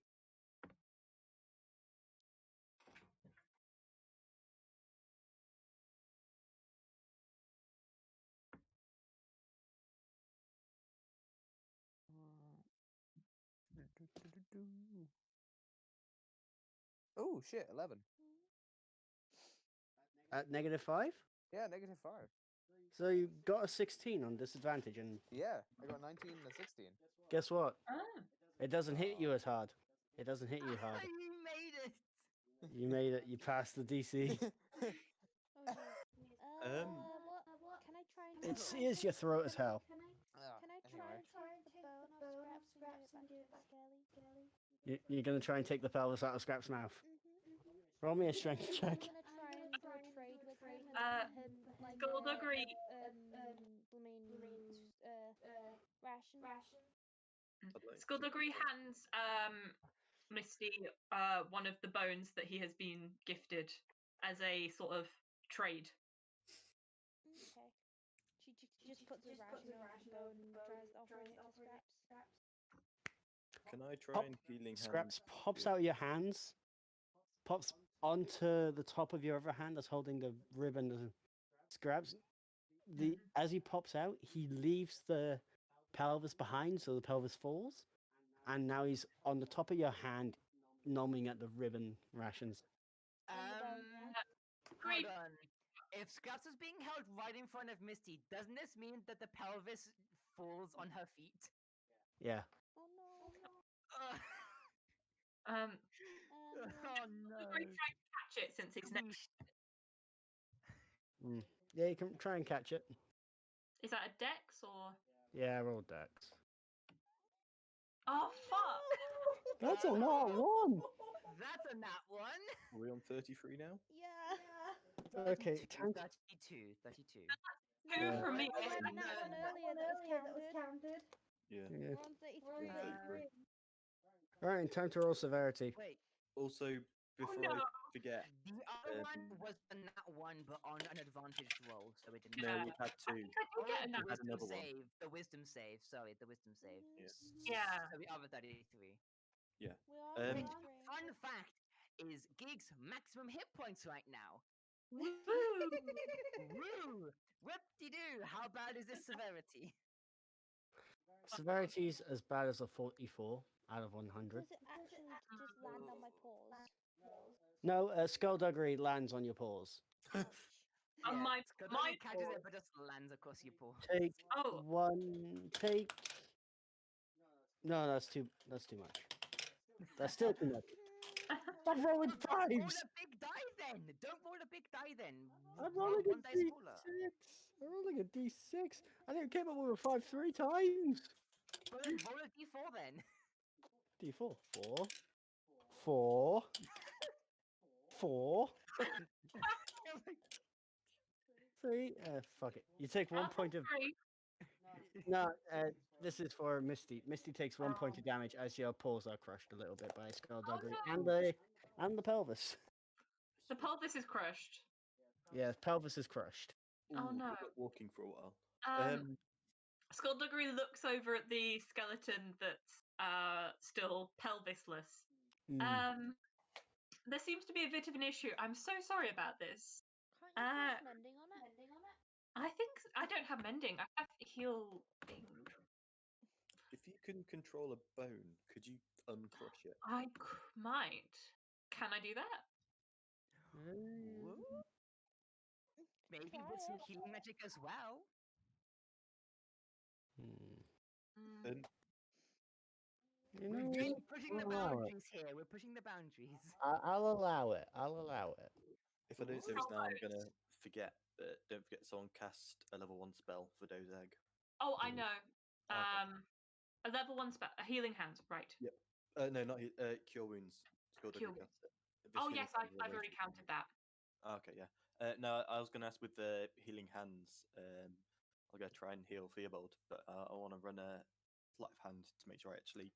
Oh shit, 11. At -5? Yeah, -5. So you got a 16 on disadvantage, and Yeah, I got 19 and a 16. guess what? ah. It doesn't hit you as hard. It doesn't hit you hard. You made it! You made it. You passed the DC. What? Can I try and? It sears your throat as hell. Ah, Can I try anyway. and take the bone off Scraps and do it back to the scaly? You're gonna try and take the pelvis out of Scrap's mouth. Roll me a strength check. I'm gonna try and do a trade with him and Uh, let him like Skullduggery. ration. I'd like to- Skullduggery hands Misty one of the bones that he has been gifted as a sort of trade. Okay. She just puts the ration on the bone and tries offering it to Scraps. Can I try Pop- and healing hand? Scraps pops out your hands, pops onto the top of your other hand that's holding the ribbon. And Scraps. As he pops out, he leaves the pelvis behind, so the pelvis falls, and now he's on the top of your hand, nomming at the ribbon rations. Agreed. Hold on. If Scraps is being held right in front of Misty, doesn't this mean that the pelvis falls on her feet? Yeah. Oh no. Oh Skullduggery no. try and catch it since he's next. Yeah, you can try and catch it. Is that a dex or? Yeah, roll dex. Oh fuck! That's a not one. That's a nat one. Are we on 33 now? Yeah. Okay, 32. 32. Two Yeah. from me. I had that one earlier that was counted. Yeah. Yeah. We're on 33. All right, time to roll severity. Wait, Also, before no. I forget, the other one was a nat one, but on an advantage roll, so it didn't. no, Yeah. we've had I two. think I did get a the nat. Had wisdom another one. save. The wisdom save. Sorry, the wisdom save. Yeah. So we are at 33. We are Um, on Fun fact is Gig's maximum hit points right now. Woo! Woo! Whoop-de-doo! How bad is this severity? Severity's as bad as a 44 out of 100. Does it actually just land on my paws? No, skullduggery lands on your paws. Ouch. my Skullduggery catches it, but just lands across your paw. Take oh one. Take. No, that's too much. That's still too much. I'm rolling Roll fives. a big die then. Don't roll a big die then. I'm Roll rolling one a die smaller. d6. I'm rolling a d6. I think I came up with a 5 3 times. Well, then roll a d4 then. D4. 4. 4. 4. 3. Fuck it. You take 1 point of. three. No, this is for Misty. Misty takes 1 point of damage as your paws are crushed a little bit by skullduggery no. and the pelvis. The pelvis is crushed. Yeah, pelvis is crushed. Oh, Ooh, no. not walking for a while. Skullduggery looks over at the skeleton that's still pelvisless. Mm. There seems to be a bit of an issue. I'm so sorry about this. Can't you cast mending on it? I think I don't have mending. I have heal thing. If you can control a bone, could you uncrush it? I might. Can I do that? Maybe Try with some it. healing magic as well. And You We're know, really pushing the I'll allow it. boundaries here. We're pushing the boundaries. I'll allow it. I'll allow it. if I don't say this Control now, I'm bones. gonna forget. But don't forget, someone cast a level 1 spell for Doe's Egg. Oh, I know. Okay. A level 1 spell, a healing hand, right? Yep. No, not Cure Wounds. Skullduggery Cure cast it. This Oh healing yes, hand is I've a already ranged counted that. Okay, yeah. No, I was gonna ask with the healing hands. I'll go try and heal Fearbold, but I want to run a sleight of hand to make sure I actually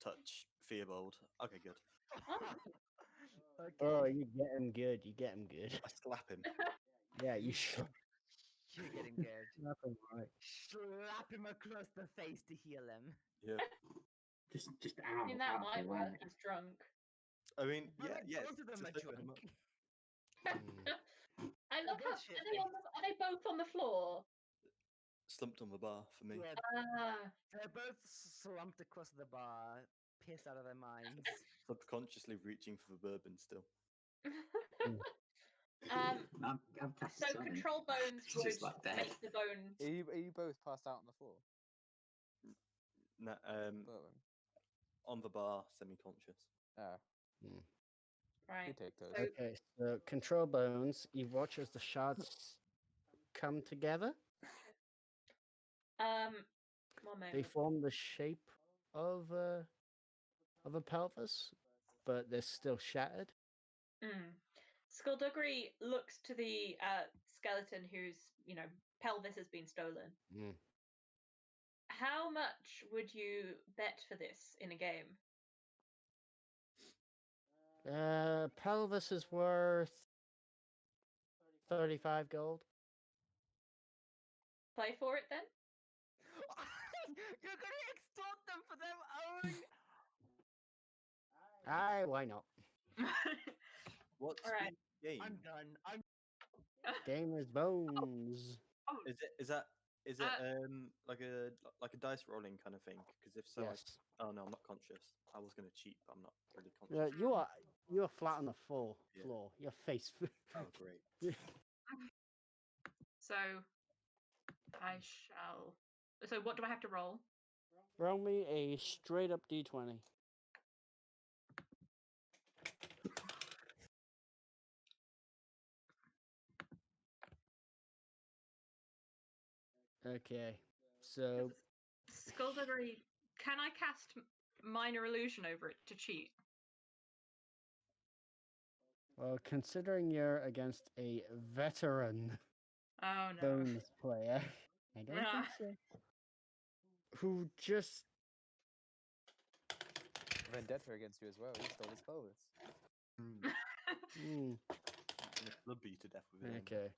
touch Fearbold. Okay, good. Okay. Oh, you get him good. You get him good. I slap him. Yeah, you should. You're getting good. Slap him right. Slap him across the face to heal him. Yeah. Just I out. mean, that out might the work. way. He's drunk. I mean, But yeah, like, yeah. both of them to are sober him drunk. up. I love both how shit-faced. are they both on the floor? Slumped on the bar for me. Yeah, Ah. they're both slumped across the bar, pissed out of their minds. Subconsciously reaching for the bourbon still. I'm So control bones It's would just like dead. make the bone. Are you both passed out on the floor? No, Bowen? on the bar, semi-conscious. Oh, Right. you take those. So- Okay, so control bones. You watch as the shards come together. One They moment. form the shape of a pelvis, but they're still shattered. Skullduggery looks to the skeleton whose, pelvis has been stolen. How much would you bet for this in a game? Pelvis is worth 35 gold. Play for it then? You're gonna extort them for their own. Aye, why not? What's Alright. the game? I'm done. Game is bones. Is it like a dice rolling kind of thing? Because if so, Yes. oh no, I'm not conscious. I was gonna cheat, but I'm not really conscious. You are flat on the floor. Your face. Oh great. So I shall. So what do I have to roll? Roll me a straight up d20. Okay, so Skullduggery, can I cast minor illusion over it to cheat? well, considering you're against a veteran Oh no. bones player, I don't think so. Who just Vendetta against you as well. He stole his pelvis. Gonna club you to death with it. Okay.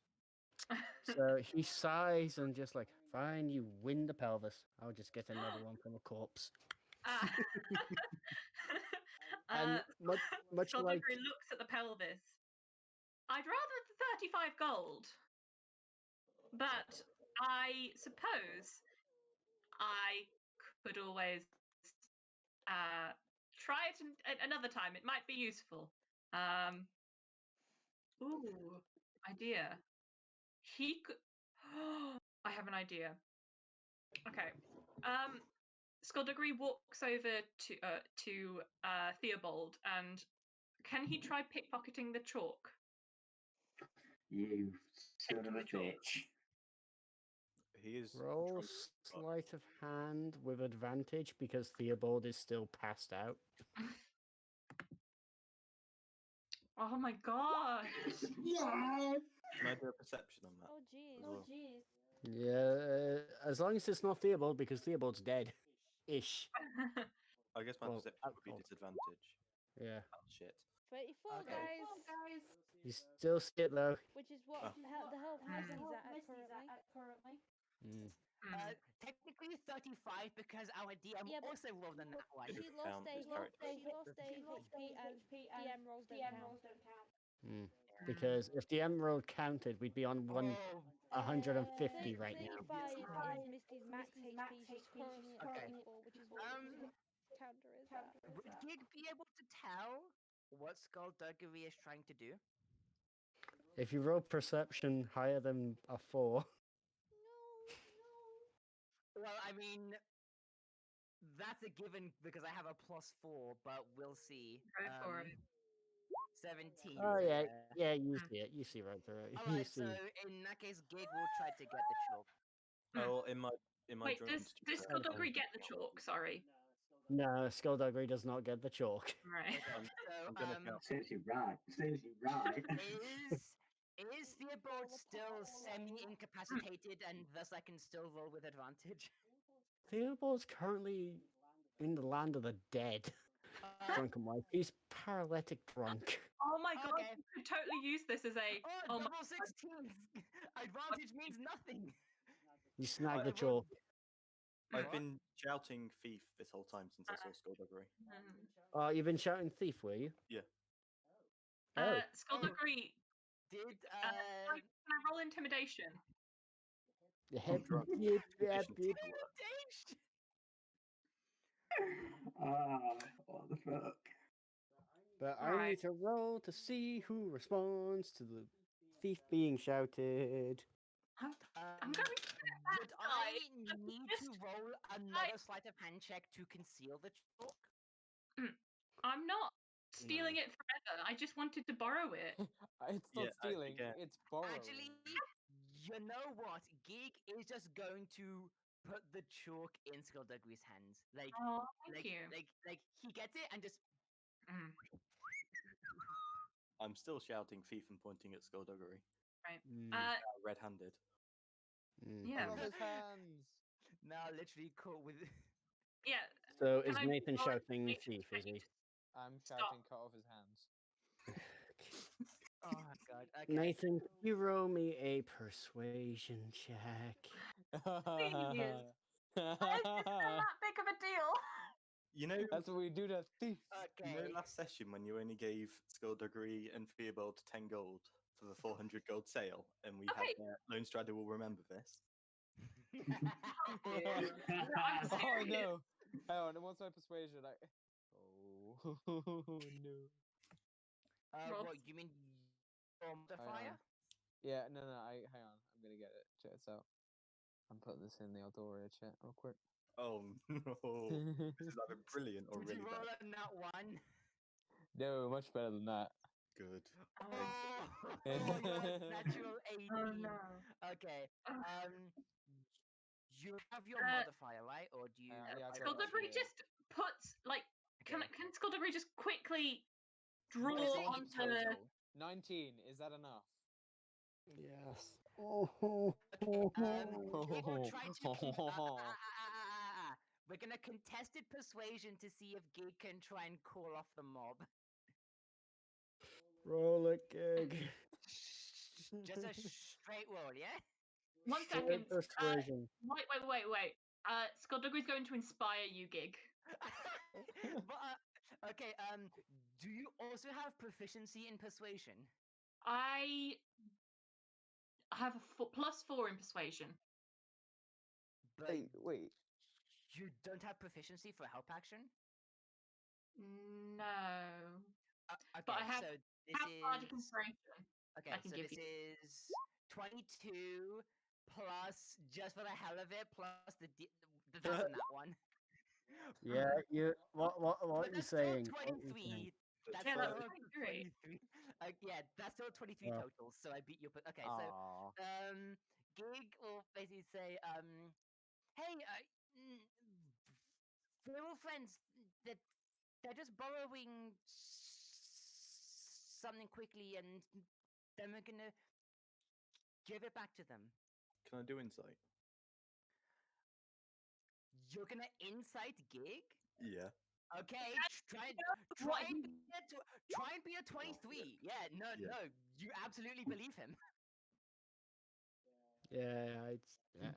So he sighs and just like, fine, you win the pelvis. I'll just get another one from a corpse. And much like Skullduggery looks at the pelvis. I'd rather the 35 gold, but I suppose I could always try it another time. It might be useful. Ooh, idea. he could. I have an idea. Okay. Skullduggery walks over to Theobald, and can he try pickpocketing the chalk? You son of a bitch. He is Roll drunk, but sleight of hand with advantage because Theobald is still passed out. Oh my god! Yeah. Can I do a perception on that? Oh jeez. as well? Yeah, as long as it's not Theobald, because Theobald's dead. Ish. I guess my Well, perception would be alcohol. disadvantage. Yeah. Oh, shit. 34 Okay. guys, You still see it though. which is what Oh. the health Misty's at currently. Mm. Technically 35 because our DM Yeah, but also rolled a nat one. It She doesn't lost count a as character. HP and DM rolls don't count. Mm. Because if the emerald counted, we'd be on 150 right now. 35 is Misty's max HP. She's currently at Okay. 34, which is what counter is that. Would Gig be able to tell what Skullduggery is trying to do? If you roll perception higher than a 4, Well, I mean, that's a given because I have a +4, but we'll see. Go for it. 17. oh yeah, yeah. yeah, you see it. You see right through it. You Alright, see. so in that case, Gig will try to get the chalk. Oh, in my Wait, drunken does stupor, Skullduggery get the chalk? Sorry. No, Skullduggery does not get the chalk. Right. Okay, I'm gonna so count. Seriously right. Seriously right. is Theobald still semi-incapacitated and thus I can still roll with advantage? Theobald's currently in the land of the dead. Drunken wife. He's paralytic drunk. Oh my god, Okay. you could totally use this as a. Oh, Oh my double 16s! Advantage means nothing! You snag the I- chalk. I've What? been shouting thief this whole time since I saw Skullduggery. Oh, you've been shouting thief, were you? Yeah. Oh. Skullduggery. Did, Can I roll intimidation? Yep, drunk. yep, yep, Intimidation yep. still works. What the fuck? But I Right. need to roll to see who responds to the thief being shouted. I'm going to would I I'm need just- to roll another sleight of hand check to conceal the chalk? I'm not stealing No. it forever. I just wanted to borrow it. It's not Yeah, stealing, again. it's borrowing. Actually, you know what? Gig is just going to put the chalk in Skullduggery's hands. Like, Oh, thank you. like he gets it and just. Mm. I'm still shouting thief and pointing at Skullduggery. Mm, Red-handed. Yeah. Cut off his hands. Now, literally caught with. Yeah. So Can is I Nathan roll shouting intimidation thief, to is get you he? to I'm Stop. shouting cut off his hands. Oh my god. Okay. Nathan, can you roll me a persuasion check? Please. Why is this that big of a deal? You know, That's what we do to thieves. you know Okay. last session when you only gave Skullduggery and Theobald 10 gold for the 400 gold sale, and we Okay. had Lone Strider will remember this. I'm Oh serious. no! Hang on, what's my persuasion? Oh no! Roll. What you mean? Your modifier? Yeah, no, hang on. I'm gonna get it. Check this out. I'm putting this in the Aldoria chat real quick. Oh no! This is either brilliant or Did you really roll bad. a nat one? No, much better than that. Good. Oh, your natural 18. Oh no. Okay. You have your Uh, modifier, right? Or do you? Yeah, I've got that Skullduggery here. just puts like. Can Skullduggery just quickly draw What is it in onto the. total? 19. Is that enough? Yes. Okay. We will try to. We're gonna contested persuasion to see if Gig can try and call off the mob. Roll it, Gig. Just a straight roll, yeah? 1 Straight second. persuasion. Wait. Skullduggery's going to inspire you, Gig. But, okay, do you also have proficiency in persuasion? I have a +4 in persuasion. But Wait. you don't have proficiency for help action? No. Okay, But I have so this bardic is... inspiration. Okay, I can so give this you. is 22 plus, just for the hell of it, plus that's a nat one. Yeah, you. What But are you that's saying? still What are you saying? 23. That's Yeah, that's still 23. 23. Yeah, that's still 23 Yeah. total. So I beat you. But okay, Aw. so Gig will basically say, hey, little friends, that they're just borrowing something quickly, and then we're gonna give it back to them. Can I do insight? You're gonna incite Gig? Yeah. Okay, try What and he- be try and be a 23. Yeah, no, Yeah. no, you absolutely believe him. Yeah,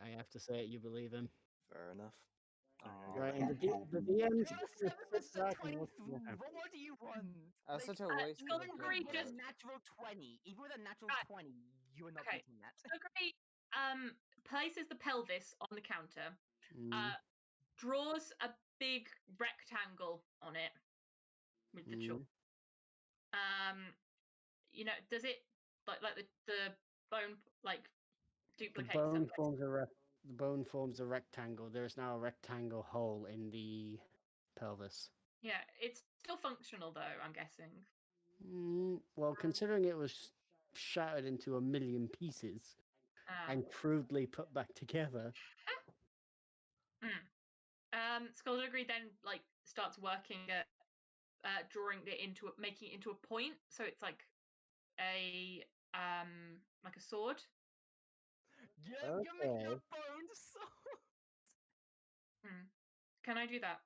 I have to say it. You believe him, Fair enough. I'm right? gonna And go. the DM You're just a sits 7 back and 23. watches what What more happens. do you want? That's such a waste of a Golden good Green With a just- word. natural 20, even with a natural Right. 20, you are not Okay. beating that. Skullduggery places the pelvis on the counter, Mm, draws a big rectangle on it with the chalk. mm. Does it like the bone like The duplicate bone something? forms the bone forms a rectangle. There is now a rectangle hole in the pelvis. Yeah, it's still functional though, I'm guessing. Well, considering it was shattered into a million pieces Uh, and crudely put back together. Skullduggery then like starts working at drawing it into making it into a point, so it's like a sword. Yeah, you're making a Okay. bone sword. Can I do that?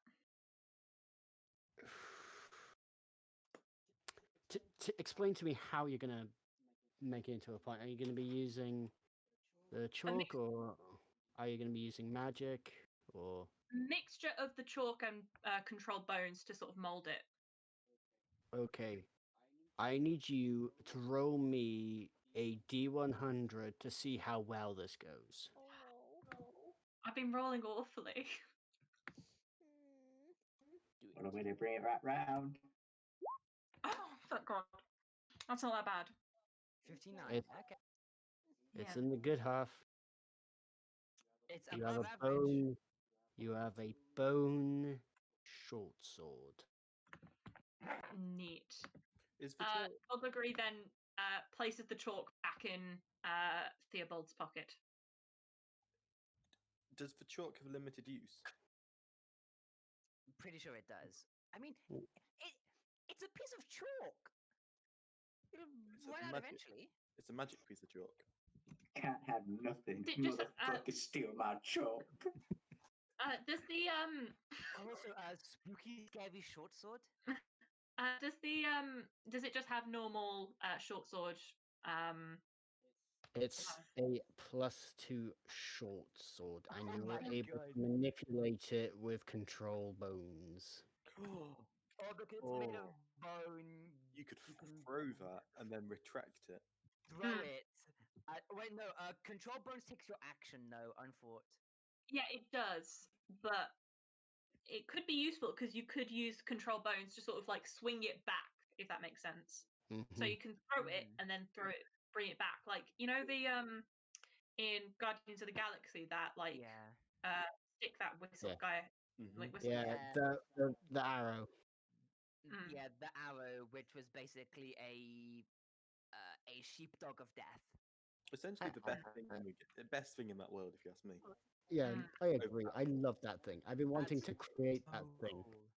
Explain to me how you're gonna make it into a point. Are you gonna be using the chalk, or are you gonna be using magic, or Mixture of the chalk and controlled bones to sort of mold it. okay? I need you to roll me a D100 to see how well this goes. Oh no. I've been rolling awfully. What a way to bring it right round. Oh, thank God. That's not that bad. 59. It's, Okay. it's Yeah. in the good half. It's You have above a average. bone. You have a bone short sword. Neat. Is the chalk? Skullduggery then places the chalk back in Theobald's pocket. Does the chalk have limited use? Pretty sure it does. I mean, Mm. it's a piece of chalk. It'll It's a run out magic- eventually. It's a magic piece of chalk. Can't have nothing. Did just, Motherfucker steal my chalk. Does the Also, a spooky, scary short sword. does it just have normal short sword? It's a +2 short sword, and Oh you were my able God. to manipulate it with control bones. Oh, because it's made of bone. You could can throw that and then retract it. throw it. Wait, no. Control bones takes your action, though. Unfought. Yeah, it does, but it could be useful because you could use control bones to sort of like swing it back, if that makes sense. So Mhm. you can throw it and then bring it back, like the in Guardians of the Galaxy that like Yeah. stick that whistle Yeah. guy, Mhm. like whistle. Yeah, Yeah. the arrow. Yeah, the arrow, which was basically a sheepdog of death. Essentially, the best thing in that world, if you ask me. Yeah, I agree. I love that thing. I've been wanting to create that thing Cool.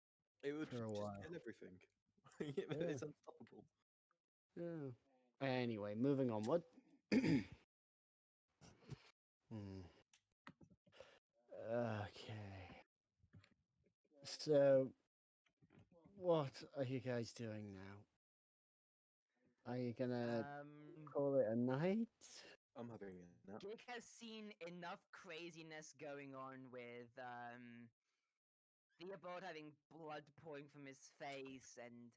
It would for a just while. kill everything. It's unstoppable. Yeah. Anyway, moving on. What? Okay. So, what are you guys doing now? Are you gonna call it a night? I'm having a nap. Jake has seen enough craziness going on with Theobald having blood pouring from his face, and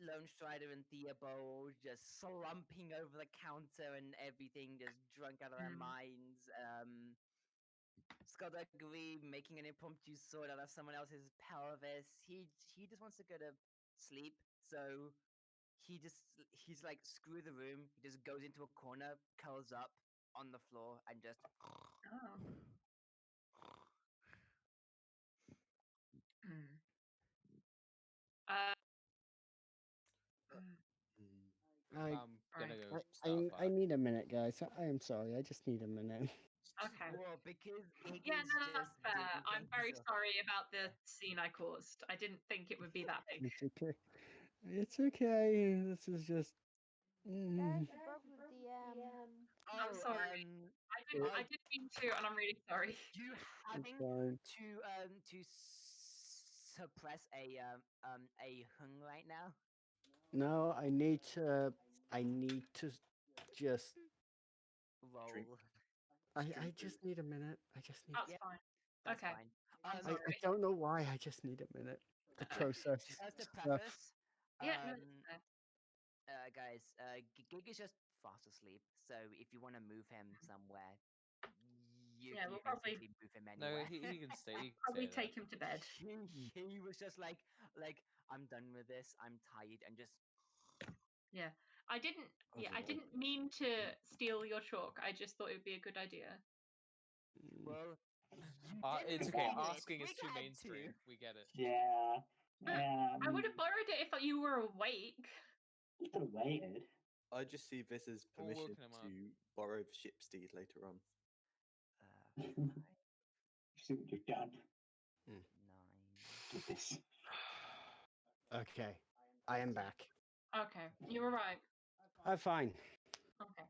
Lone Strider and Theobald just slumping over the counter and everything, just drunk out of their minds. Skullduggery making an impromptu sword out of someone else's pelvis. He just wants to go to sleep, so he's like, screw the room. He just goes into a corner, curls up on the floor, and just. Oh. Hmm. I, I'm gonna Right. go start a I fire. need a minute, guys. I am sorry. I just need a minute. Okay. Well, because Yeah, Iggy's no, that's just fair. doing I'm things, very so- sorry about the scene I caused. I didn't think it would be that big. It's okay. It's okay. This is just. Guys, you broke the DM. I'm Oh, sorry. I didn't mean to, and I'm really sorry. you It's having fine. to suppress a hung right now? No, I need to. I need to just. Drink. Roll. I just need a minute. I just need. That's Yeah, fine. That's Okay. fine. I'm I sorry. don't know why. I just need a minute to process Just as a stuff. preface, Yeah, no, it's fair. guys, Gig is just fast asleep. So if you want to move him somewhere, you Yeah, can we'll probably- basically move him No, anywhere. he can stay. He can Probably stay there. take him to bed. he was just like, I'm done with this. I'm tired, and just. Yeah. I didn't I I don't know. didn't mean to steal your chalk. I just thought it would be a good idea. Well, you It's didn't okay. steal it. Asking is Gig too had mainstream. to. We get it. Yeah. I would have borrowed it if you were awake. You could have waited. I just see this as We're permission woken him up. to borrow the ship steed later on. See what you've done. 9. With this. Okay, I am back. Okay, you were right. I'm fine. Okay.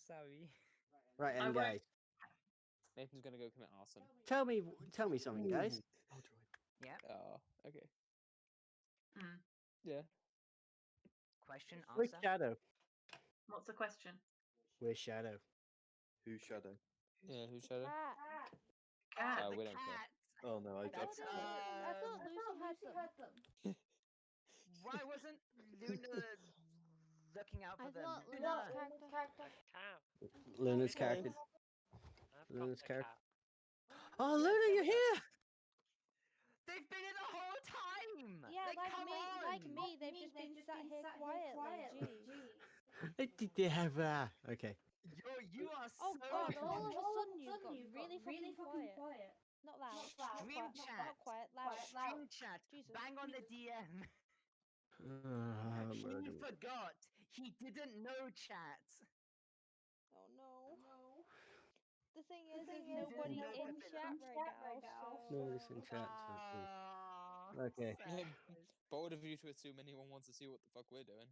Sorry. Right, I and won't- guys, Nathan's gonna go commit arson. tell me something, guys. Yeah. Oh, okay. Mm. Yeah. Question, Where's answer. Shadow? What's the question? Where's Shadow? Who's Shadow? Yeah, who's Shadow? Cat. Cat. Oh, the we don't care. cat. Oh no, I thought Lucy had them. Why wasn't Luna looking out for I them? thought Luna. Luna's character. Cow. Luna's Okay. character. I've Luna's got the character. cat. Oh, Yeah, Luna, they're you're with us. here! They've been here the whole time. Yeah, like come me, on. like me. They've just been sat here quietly. Jeez. They have. Okay. You are Oh so. God! All of a sudden you've got really fucking quiet. Not loud. Not Stream quiet. chat. Not quiet. Loud. Stream chat. Jesus. Bang on the DM. He Murder. forgot. He didn't know chat. Oh no. The thing is, there's is, there's nobody no in Pepper. chat right now. So. No, this in chat. Aw, Okay. sad. Bold of you to assume anyone wants to see what the fuck we're doing.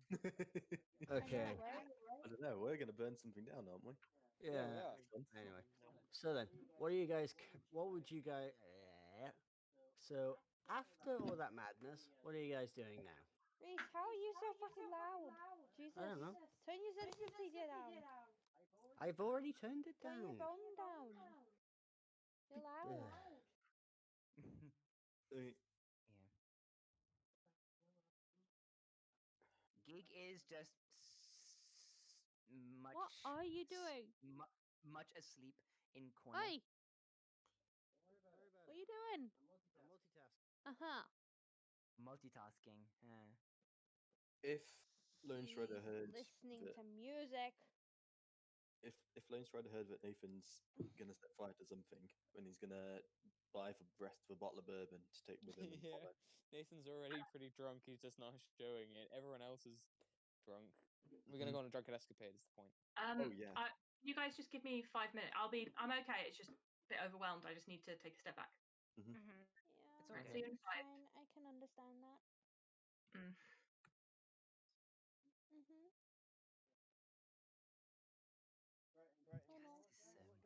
Okay. I know, right? I don't know. We're gonna burn something down, aren't we? Yeah, we Yeah. are. Anyway, so then, what do you guys? What would you guys? So after all that madness, what are you guys doing now? Reese, how are you so fucking loud? Jesus. I don't know. Turn your sensitivity down. I've already turned it Turn your down. volume down. You're loud. Yeah. Gig is just much. What are you doing? Much asleep in corner. Hey! What are you doing? I'm multitasking. Uh-huh. Multitasking. If Lone Strider He's heard listening that, to music. if Lone Strider heard that Nathan's gonna set fire to something, when he's gonna buy the rest of a bottle of bourbon to take with him and Yeah. follow. Nathan's already pretty drunk. He's just not showing it. Everyone else is drunk. We're gonna go on a drunken escapade. Is the point? Oh yeah. You guys just give me 5 minutes. I'm okay. It's just a bit overwhelmed. I just need to take a step back. Yeah, It's Right, okay. see you in that's 5. fine. I can understand that. Mm. Mm-hmm. Right. Oh no.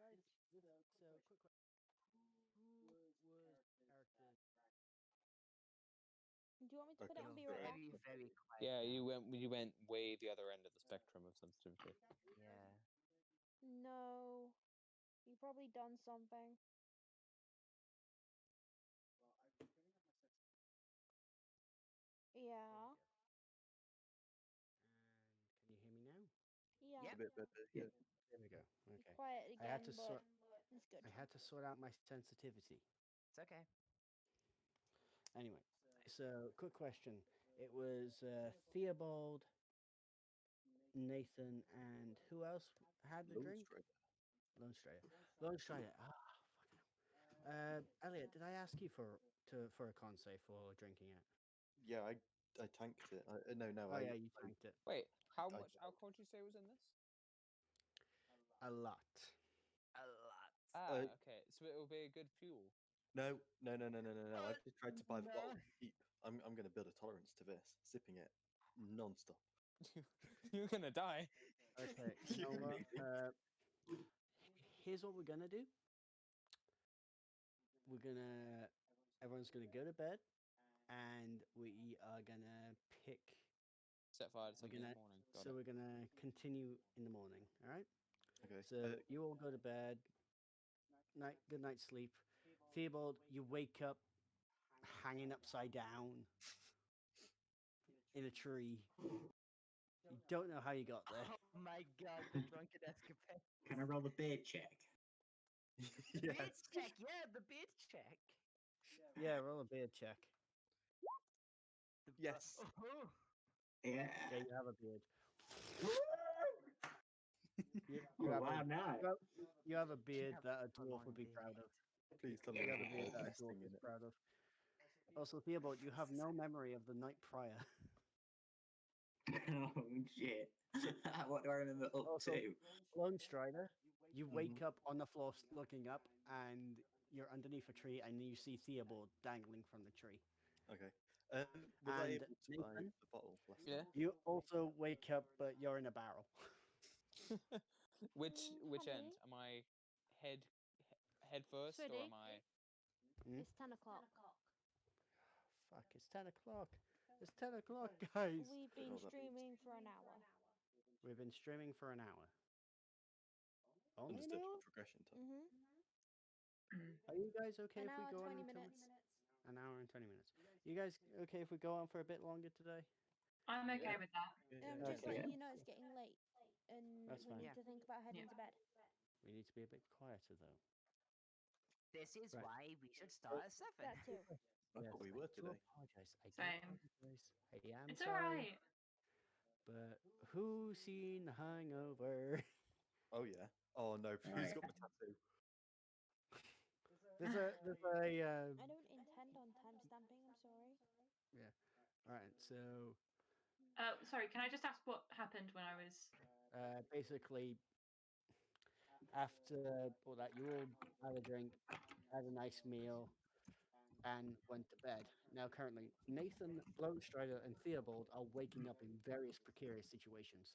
Guys, so quick question. Who was character? Do you want me to put it Okay. on? Be right back. Very, very quiet. Yeah, now. you went way the other end of the spectrum of sensitivity. Yeah. No. You probably done something. Yeah. And can you hear me now? Yeah. Yep. A bit better. Yeah. Yeah. There we go. Be Okay. quiet I had again, to but sort. it's good. I had to sort out my sensitivity. It's okay. Anyway, So, quick question. It was Theobald, Nathan, and who else had the Lone drink? Strider. Lone Strider. Lone Strider. Ah, fucking hell. Elliot, did I ask you for a con save for drinking it? Yeah, I tanked it. No, Oh yeah, you tanked it. Wait, how I- much alcohol did you say was in this? A lot. A lot. Ah, okay. So it will be a good fuel. No. I've just tried to buy the bottle No. to keep. I'm going to build a tolerance to this, sipping it non-stop. You're gonna die. Okay, you know what? Maybe. Here's what we're gonna do. Everyone's gonna go to bed, and we are gonna pick. Set fire to We're something in gonna. the morning. Got So it. we're gonna continue in the morning. All right. Okay. So you all go to bed. Good night sleep. Theobald, you wake up hanging upside down in a tree. You don't know how you got there. Oh my god, the drunken escapade. Can I roll the beard check? The beard Yes. check, yeah, the beard check. Yeah, roll a beard check. Yes. Oh. Yeah. Yeah, you have a beard. You Oh, have wow, a, no. you have a beard have that a a dwarf long would be beard. proud of. Please tell me You there's have a beard that a best dwarf thing is in it. proud of. Also, Theobald, you have no memory of the night prior. Oh, shit. What do I remember up Also, to? Lone Strider, you wake Mhm. up on the floor looking up, and you're underneath a tree, and you see Theobald dangling from the tree. Okay. Was I And able to buy Nathan, the bottle last Yeah. time? you also wake up, but you're in a barrel. which end? Honey? Am I head head first, or Sweetie? am I? Hmm? It's 10 o'clock. Fuck, it's 10 o'clock. It's 10 o'clock, guys. We've Don't know been what that means. streaming for an hour. We've been streaming for an hour. Only an Understood. hour? Progression time. Are you guys okay An if we hour, go on 20 until minutes. an hour and 20 minutes? You guys okay if we go on for a bit longer today? I'm okay Yeah. with that. Just Okay. letting Yeah. you know it's getting late. And That's we fine. need Yeah. to think about heading Yeah. to bed. We need to be a bit quieter though. This is Right. why we should start at 7. That too. I thought we were I do today. apologize. I do Same. apologize. I am It's sorry. alright. But who's seen the hangover? Oh yeah. Oh no, please got the tattoo. There's a I don't intend on time stamping, I'm sorry. alright, so Sorry, can I just ask what happened when I was? basically after all that you all had a drink, had a nice meal, and went to bed. Now currently Nathan, Lone Strider, and Theobald are waking up in various precarious situations.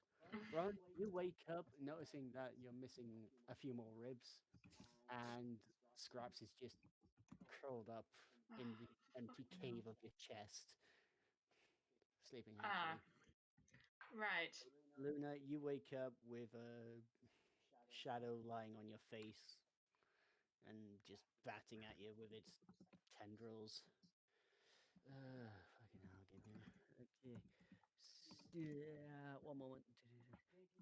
Ron, you wake up noticing that you're missing a few more ribs, and Scraps is just curled up in the empty cave of your chest, sleeping happily. Right. Luna, you wake up with a shadow lying on your face and just batting at you with its tendrils. Fucking hell, give me okay. One moment.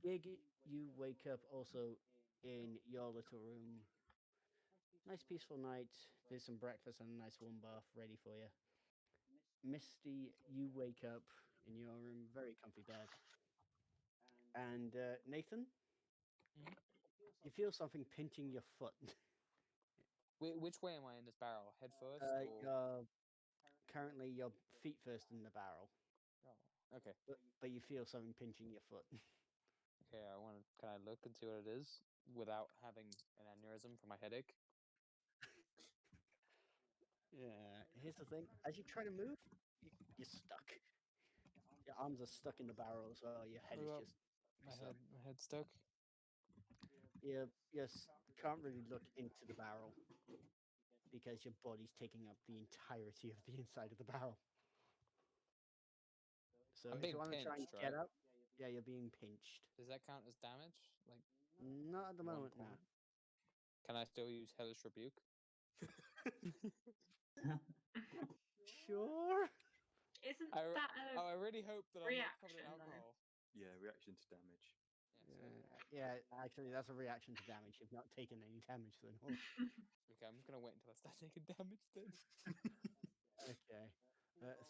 Gig, you wake up also in your little room. Nice peaceful night. There's some breakfast and a nice warm bath ready for you. Misty, you wake up in your room, very comfy bed. And Nathan, Mhm. you feel something pinching your foot. Which way am I in this barrel? Head first, or? You're currently your feet first in the barrel, Oh, okay. but you feel something pinching your foot. Okay, I want to. Can I look and see what it is without having an aneurysm from my headache? Yeah. Here's the thing: as you try to move, you're stuck. Your arms are stuck in the barrel as well. Your head is Well, just My stuck. head's stuck. You can't really look into the barrel because your body's taking up the entirety of the inside of the barrel. So I'm if being you want to try and pinched, get right? up, yeah, you're being pinched. Does that count as damage? Like Not at the 1 moment, no. point? Can I still use hellish rebuke? Sure. Isn't I, that a I really hope that I'm not covered in reaction, though? alcohol. Yeah, reaction to damage. Yeah, Yeah, actually, that's a reaction to damage. You've not taken any damage to the north. Okay, I'm just gonna wait until I start taking damage then. Okay.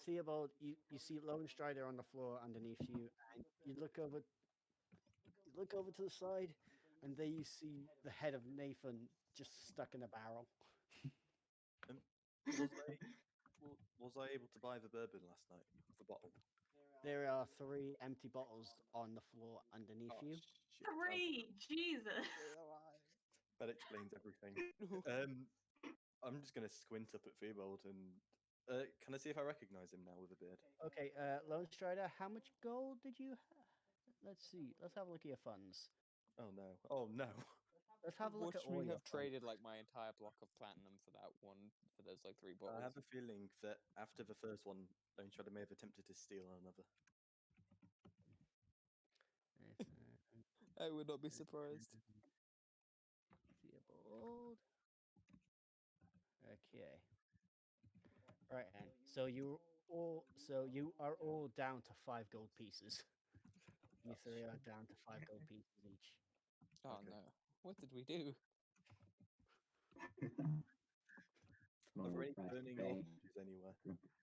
Theobald, you see Lone Strider on the floor underneath you, and you look over to the side, and there you see the head of Nathan just stuck in a barrel. Was I able to buy the bourbon last night? The bottle? There are 3 empty bottles on the floor underneath you. Shit, 3, Jesus. that explains everything. I'm just gonna squint up at Theobald and can I see if I recognize him now with a beard? Okay, Lone Strider, how much gold did you have? Let's see. Let's have a look at your funds. Oh no! Oh no! Let's have a look at Watch all me your have funds. traded like my entire block of platinum for that one, for those like 3 bottles. I have a feeling that after the first one, Lone Strider may have attempted to steal another. I would not be surprised. Theobald. Okay. Right, and so you are all down to 5 gold pieces. You 3 are down to 5 gold pieces each. Oh Okay. no! What did we do? Are there any Right, burning bang. orphanages anywhere?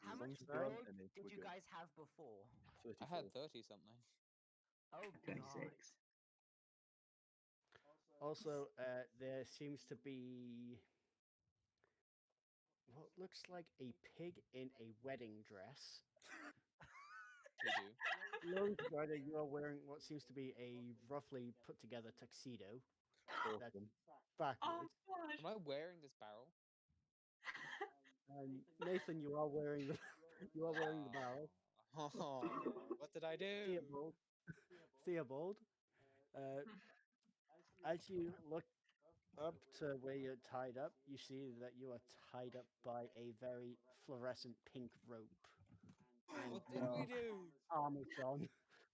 How As long much as there aren't gold any, did we're you good. guys have before? 34. I had 30 something. Oh, 26. Also, there seems to be what looks like a pig in a wedding dress. We do. Lone Strider, you are wearing what seems to be a roughly put together tuxedo. That's Awesome. Oh, backwards. God. Am I wearing this barrel? And Nathan, you are wearing the barrel. Oh, what did I do? Theobald, as you look up to where you're tied up, you see that you are tied up by a very fluorescent pink rope. And What did we do? arm is gone.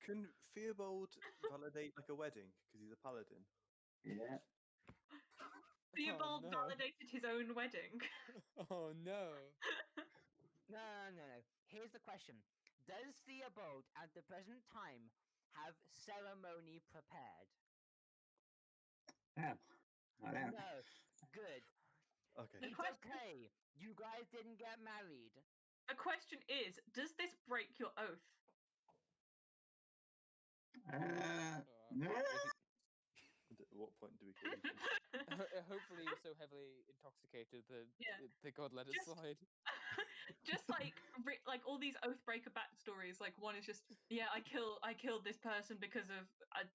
Can Theobald validate like a wedding because he's a paladin? Yeah. Theobald no. validated his own wedding. Oh no! No. Here's the question: does Theobald at the present time have ceremony prepared? Oh, I don't. No. Good. Okay. The It's question- okay. You guys didn't get married. The question is, does this break your oath? No. Was he, At what point do we call him? hopefully, he was so heavily intoxicated that Yeah. that God let it Just- slide. Just like all these oathbreaker backstories, like one is just, yeah, I killed this person because of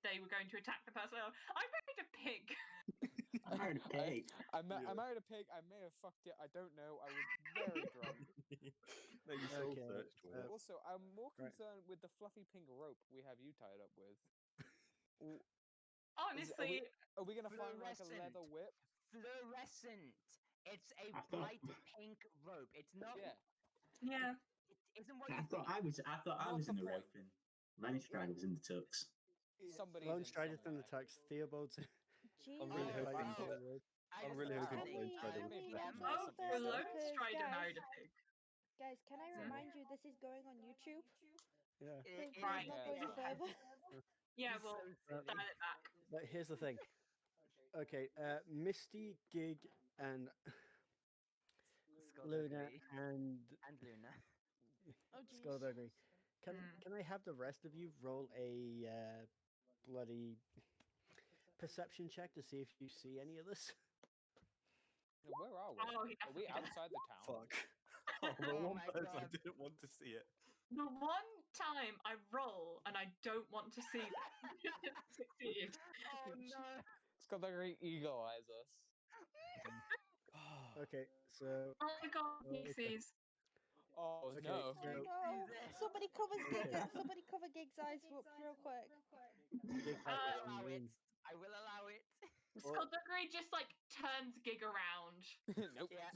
they were going to attack the person. I married a pig. I married a pig. I married a pig. I may have fucked it. I don't know. I was very drunk. No, you soul Okay, searched with it. Also, I'm more Right. concerned with the fluffy pink rope we have you tied up with. Honestly, Are we gonna find like a Fluorescent. leather whip? Fluorescent. It's a I thought- bright pink rope. It's not. Yeah. yeah. It isn't what you I thought think. I was Not in the the point. rope and Lone Strider was in the tux. Somebody's Lone in Strider's in the somewhere. tux. Theobald's I'm really Oh, hoping wow. that I I'm just really thought hoping Can that we- Lone Strider can was we dead. wrap Oh, this the up? Lone Because, Strider guys- married a pig. Guys, can I Yeah. remind you this is going on YouTube? Yeah. So It- please Right. not Yeah, go any it's fine. further. Yeah, He's well, so silly. dial it back. But here's the thing. Okay, Misty, Gig, and Luna Skullduggery and and Luna. Oh, jeez. Skullduggery. Mm. Can I have the rest of you roll a bloody perception check to see if you see any of this? Now, where are we? Oh, he Are we definitely does. outside the town? Fuck. Oh, the Oh one my person I God. didn't want to see it. The one time I roll and I don't want to see them succeed. Oh no. Skullduggery eagle eyes us. Okay, so Oh my god, he Okay. sees. Oh Okay, no! so- No, Jesus. somebody covers Gig. Okay. Somebody cover Gig's eyes up real quick. Gig I has will it on allow it. moon. I will allow it. Skullduggery just like turns Gig around. Nope. Yeah.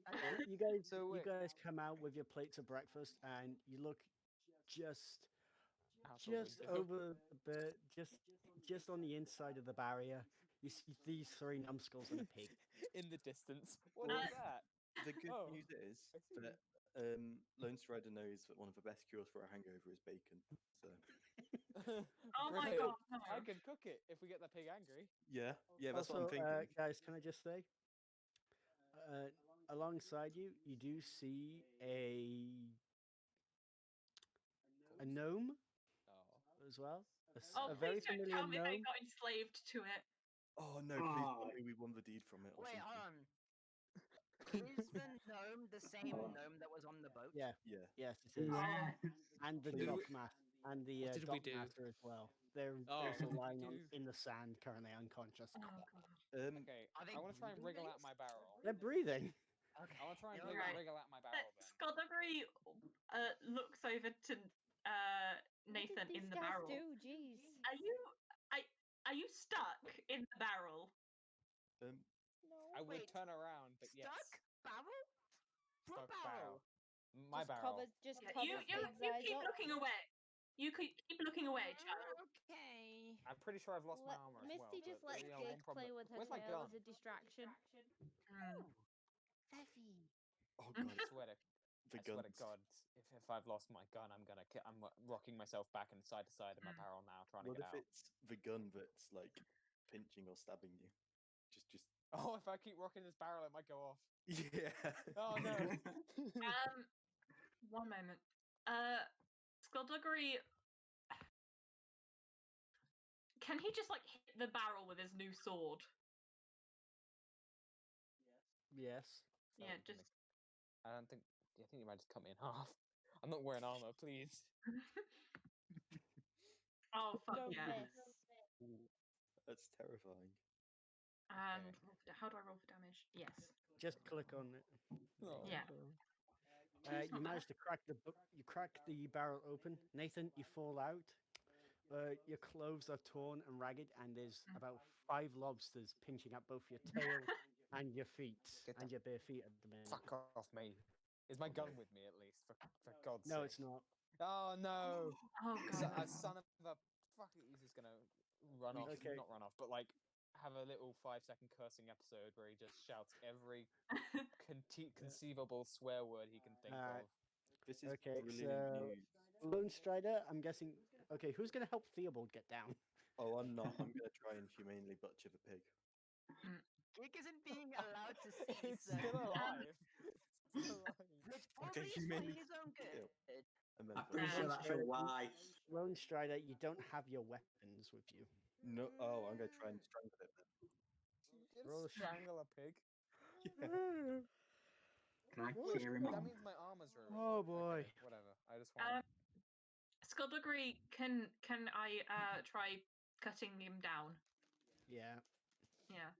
Well, Okay. you guys, So wait. come out with your plates of breakfast, and you look just Out the window. over the bit, just on the inside of the barrier. You see these 3 numbskulls and a pig. In the distance. What Well, is that? The good Oh, news is I see. that Lone Strider knows that one of the best cures for a hangover is bacon. So Oh my Great. god, no. I can cook it if we get the pig angry. yeah, that's Also, what I'm thinking. guys, can I just say, alongside you, you do see a a gnome Oh. as well. Oh, A very please don't familiar tell me they gnome. got enslaved to it. Oh no! Please tell Oh. me we won the deed from it or Wait, hold something. on. Is the gnome the same Oh. gnome that was on the boat? Yeah, Yeah. yes, it is. Yes. And the Please. dockmaster and the What did we do? dockmaster as well. They're Oh, also what did we lying do? in the sand, currently unconscious. Oh god. Okay, Are they I want to try and breathing wriggle out things? my barrel. They're breathing. Okay. I want to try and you're Right. wriggle out my barrel then. Skullduggery looks over to Nathan what did in these the guys barrel. do? Jeez. Are you stuck in the barrel? Um, No. I would Wait, turn around, but yes. Stuck? Barrel? What Stuck barrel? My barrel. Just Yeah, cover you Stig's eyes keep up. looking away. You keep looking away, child. Okay. I'm pretty sure I've lost my armor as well. Misty just but, lets yeah, Gig one problem. play with her Where's my tail gun? as a distraction. Feffy. Oh god! I swear to The God, if I've lost my gun, I'm rocking myself back and side to side in my barrel now, trying to What get if out. it's the gun that's like pinching or stabbing you? Just. Oh, if I keep rocking this barrel, it might go off. Yeah. Oh no. One moment. Skullduggery. Can he just like hit the barrel with his new sword? yes. Yeah, So, just. I don't think. I think you might just cut me in half. I'm not wearing armor, please. Oh fuck Don't yeah. miss. That's terrifying. And how do I roll for damage? Yes. Just click on it. Oh, Yeah. no. You manage to crack the you crack the barrel open. Nathan, you fall out. Your clothes are torn and ragged, and there's about 5 lobsters pinching at both your tail and your feet, Get and the your bare feet at the minute. Fuck off me. Is my gun with me at least? For God's No, sake. it's not. Oh no. Oh god. A son of a fuck it, he's just gonna run off. Okay. Not run off, but like have a little 5-second cursing episode where he just shouts every conceivable swear word he can think of. This is Okay, brilliant so news. Lone Strider, I'm guessing. Okay, who's gonna help Theobald get down? Oh, I'm not. I'm gonna try and humanely butcher the pig. Gig isn't being allowed to see. It's still alive. It's still alive. Which probably is for humanely his own good. And then I'm pretty sure that's your wife. Lone Strider, you don't have your weapons with you. no. Oh, I'm gonna try and strangle it then. You Roll a can strangle a pig. Yeah. Can I What? cheer him That on? means my armor's ruined. Oh, boy. Okay, whatever. I just want. Skullduggery, can I try cutting him down? Yeah. Yeah.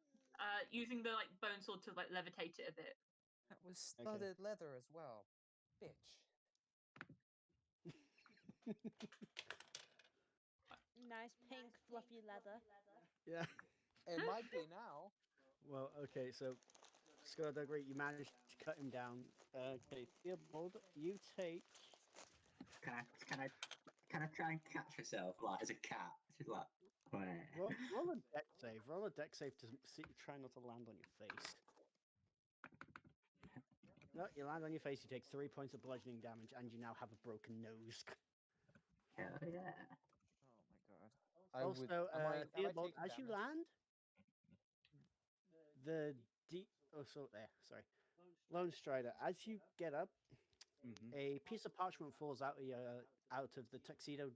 Using the like bone sword to like levitate it a bit. That was studded leather as well, bitch. Nice pink fluffy leather. Yeah. It might be now. Well, okay, so Skullduggery, you managed to cut him down. Okay, Theobald, you take. Can I try and catch myself like as a cat? Just like Roll a deck save. Roll a deck save to try not to land on your face. No, you land on your face. You take 3 points of bludgeoning damage, and you now have a broken nose. hell yeah. Oh my god. Also, am I Theobald, taking as you damage? land, the sorry, Lone Strider. As you get up, a piece of parchment falls out of the tuxedo,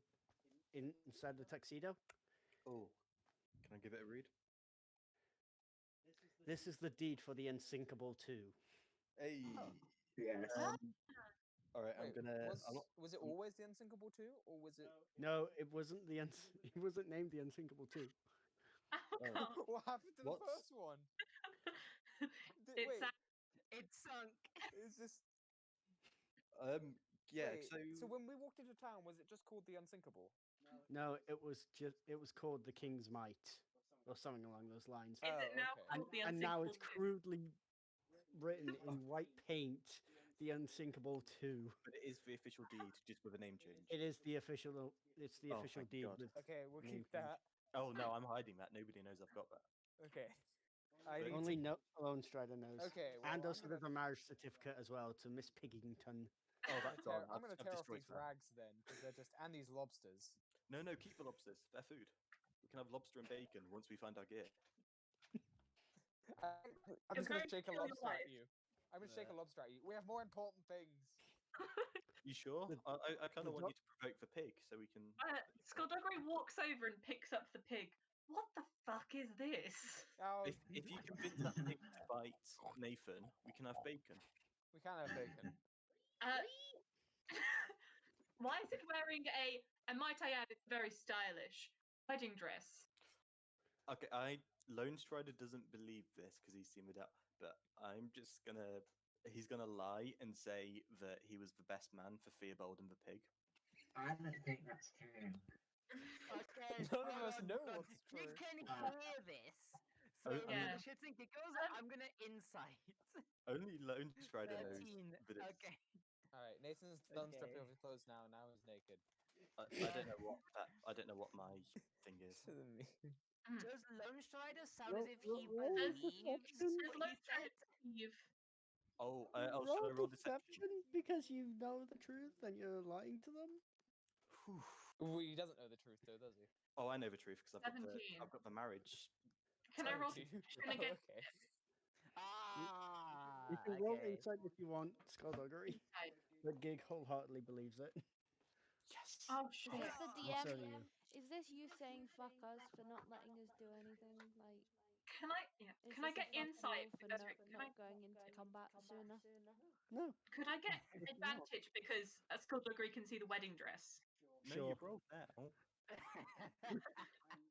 inside the tuxedo. Oh, can I give it a read? This is the deed for the Unsinkable 2. Hey. Yes. All right, I'm Wait, gonna. Was it always the Unsinkable 2, or was it? No, it wasn't it wasn't named the Unsinkable 2. Oh god. What happened to What's- the first one? It's Wait, It sunk. is this? Yeah. Wait, so when we walked into town, was it just called the Unsinkable? No, it was called the King's Might, or something along those lines. Is it now okay. called the And now Unsinkable it's 2? crudely written in white paint, the Unsinkable 2. But it is the official deed, just with a name change. It is the official. It's the Oh, official thank deed God. with. Okay, we'll name keep change. that. Oh no, I'm hiding that. Nobody knows I've got that. Okay. I need Only to... Lone Strider knows. Okay, well, and I'm also gonna- there's a marriage certificate as well to Miss Piggington. Oh, that's gone. I'm gonna I've tear off destroyed these that. rags then, because they're just and these lobsters. No, keep the lobsters. They're food. We can have lobster and bacon once we find our gear. I'm You're just gonna going to shake a kill your lobster at wife. you. I'm gonna shake a lobster at you. We have more important things. You sure? I kind of want you to provoke the pig so we can. Skullduggery walks over and picks up the pig. What the fuck is this? Oh, If you convince that pig to fight Nathan, we can have bacon. we can't have bacon. Why is it wearing a, and might I add, it's very stylish, wedding dress? Okay, Lone Strider doesn't believe this because he's seen it out, but I'm just gonna. He's gonna lie and say that he was the best man for Theobald and the pig. I don't think that's true. Okay, None of hold us on, know hold on. what's true. You can hear this. So, Oh, for yeah. the shits and giggles, I'm gonna insight. Only Lone Strider knows 13. that it's. Okay. All right, Nathan's done Okay. stripping off his clothes now. Now he's naked. I don't know what that. I don't know what my thing is. Does Lone Strider sound Roll- as if he roll believes deception. what he said? Oh, roll should I roll deception? because you know the truth and you're lying to them. Whew. Well, he doesn't know the truth, though, does he? Oh, I know the truth because 17. I've got the marriage. Can I roll Do you? deception Oh, again? okay. You can roll Okay. insight if you want, Skullduggery. Insight. But Gig wholeheartedly believes it. Yes. Oh Is shit. this the What's DM? only you? Is this you saying fuck us for not letting us do anything? Like, Can I? Yeah. is Can I this a get fuck insight? you for Because not going into combat sooner? No. could I get It's not. advantage because a Skullduggery can see the wedding dress? No, Sure. you've rolled now.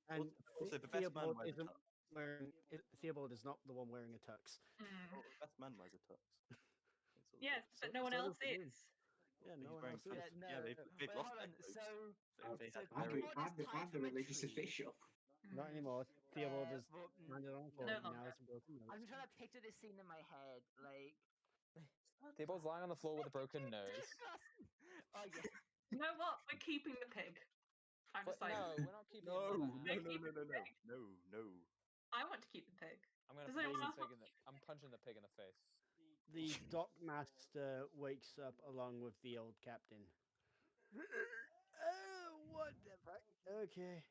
And Also, the best man Theobald wears a isn't tux. wearing. Theobald is not the one wearing a tux. Mm. Oh, the best man wears a tux. It's all Yes, good. but no one so else does the moon. is. Yeah, He's no one wearing else is. pants. no. Yeah, they've Wait, lost hold their on. clothes. They So had I'm very. Theobald is tied the from a religious tree. official. Not Mm. anymore. Theobald is Well, handed on for No it. Now longer. it's a broken nose. I'm trying to picture this scene in my head, like. Theobald's lying on the floor with a broken nose. Oh yeah. You know what? We're keeping the pig. I've But decided. no, we're not keeping No, him. no, Never no, hand. no, no, no, no, no, no. I want to keep the pig. I'm gonna Does punch anyone the else pig want in the. I'm punching the pig in the face. The dockmaster wakes up along with the old captain. Oh, what the fuck? Okay.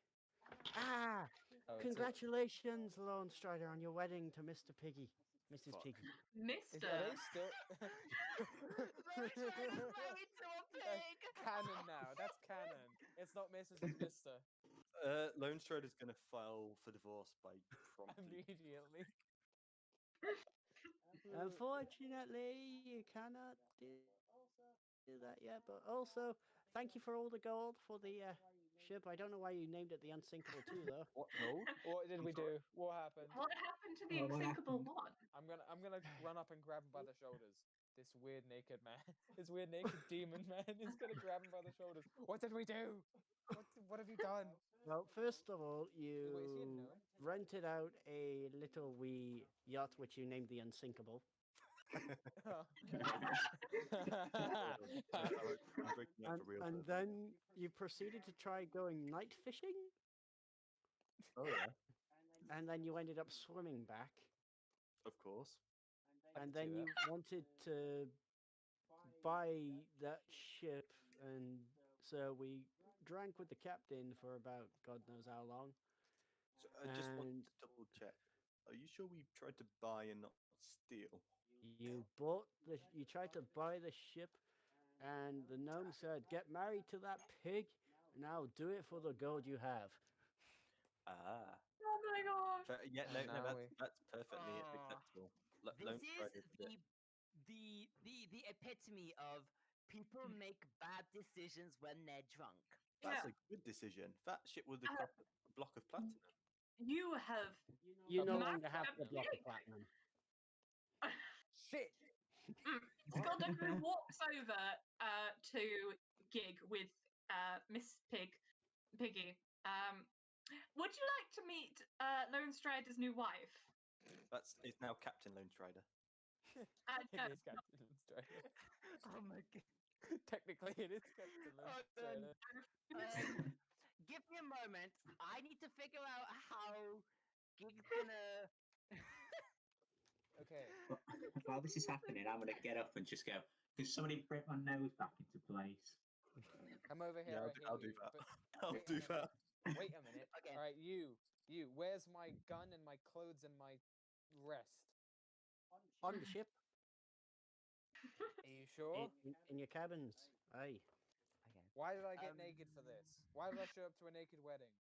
Ah, Oh, congratulations, Lone Strider, on your wedding to Mr. Piggy. Mrs. Fuck. Piggy. Mister? Are they still? Lone Strider's married to a pig. Canon now. That's canon. It's not Mrs. It's Mister. Lone Strider's gonna file for divorce by promptly. Immediately. Unfortunately, you cannot do that yet, but also, thank you for all the gold for the ship. I don't know why you named it the Unsinkable 2, though. What? No. What did we do? What happened? What happened to the Oh, what unsinkable happened? one? I'm gonna run up and grab him by the shoulders. This weird naked man, this weird naked demon man is gonna grab him by the shoulders. What did we do? What have you done? Well, first of all, Wait, is he a you gnome? rented out a little wee yacht, which you named the Unsinkable. I'm breaking up for real. And then you proceeded to try going night fishing, Oh yeah, and then you ended up swimming back, of course. and then you wanted to buy that ship, and so we drank with the captain for about God knows how long. So I just want And to double check. Are you sure we tried to buy and not steal? you tried to buy the ship, and the gnome said, "Get married to that pig, and I'll do it for the gold you have." Ah. Oh my gosh. Yeah, And no, now that's perfectly Ah. acceptable. This Lone is Strider did it. the epitome of people make bad decisions when they're drunk. That's Yeah. a good decision. That shit would have cost a block of platinum. You have You no Master longer have the block of pig. platinum. Shit. Skullduggery walks over to Gig with Miss Piggy. Would you like to meet Lone Strider's new wife? It's now Captain Lone Strider. It No, is Captain Lone Strider. Oh my god. Technically, it is Captain Lone Strider. Give me a moment. I need to figure out how Gig's gonna. Okay. While this is happening, I'm gonna get up and just go. Can somebody bring my nose back into place? Come over here. Yeah, I hear I'll do you, that. but I'll wait a do minute. that. Wait a minute. Okay. All right, you. Where's my gun and my clothes and my rest? On the ship. Are you sure? In your cabins. Aye. Okay. Why did I get naked for this? Why did I show up to a naked wedding?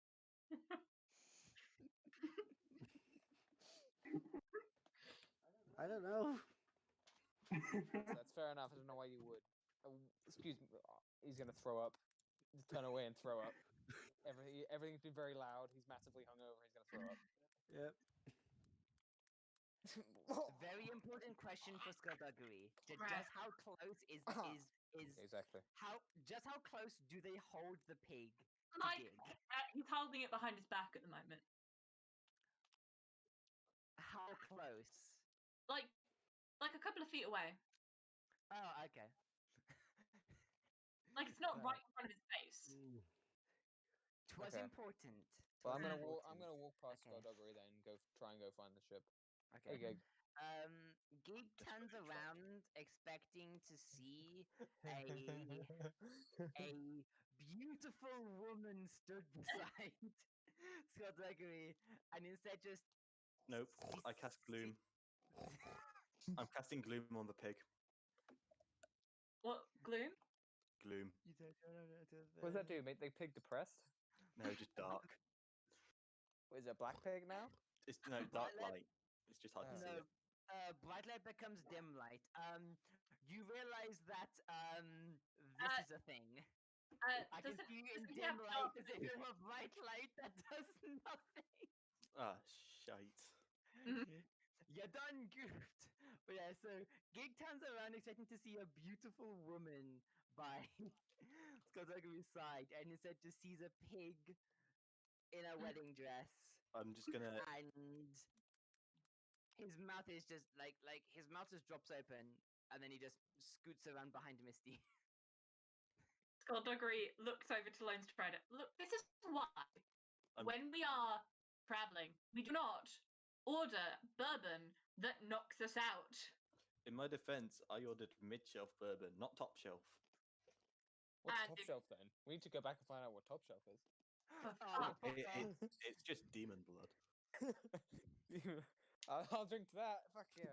I don't know. That's fair enough. I don't know why you would. Excuse me. He's gonna throw up. Just turn away and throw up. Everything's been very loud. He's massively hungover. He's gonna throw up. Yep. Very important question for Skullduggery. Right. Just how close is Exactly. how close do they hold the pig to Like, Gig? he's holding it behind his back at the moment. How close? Like a couple of feet away. Oh, okay. Like it's not Right. right in front of his face. Twas Okay. important. Well, I'm Twas gonna walk. I'm important. gonna walk past Okay. Skullduggery then. Try and go find the ship. Okay. Okay. Gig Just turns very around expecting to see a beautiful woman stood beside Skullduggery, and instead just Nope. I cast gloom. I'm casting gloom on the pig. What, gloom? Gloom. What does that do? Make the pig depressed? No, just dark. What, is it a black pig now? It's no dark Bright light. It's just hard to see No, it. bright light becomes dim light. You realize that this is a thing. I can see you in does it dim have light dark as if you're a bright light that does nothing. Ah, shite. You're done goofed. But yeah, so Gig turns around expecting to see a beautiful woman by Skullduggery's side, and instead just sees a pig in a wedding dress. I'm just gonna. And his mouth is just like his mouth just drops open, and then he just scoots around behind Misty. Skullduggery looks over to Lone Strider. Look, this is why when we are traveling, we do not order bourbon that knocks us out. In my defense, I ordered mid-shelf bourbon, not top shelf. What's And top if- shelf then? We need to go back and find out what top shelf is. For Oh, fuck's sake. It's just demon blood. I'll drink to that. Fuck yeah.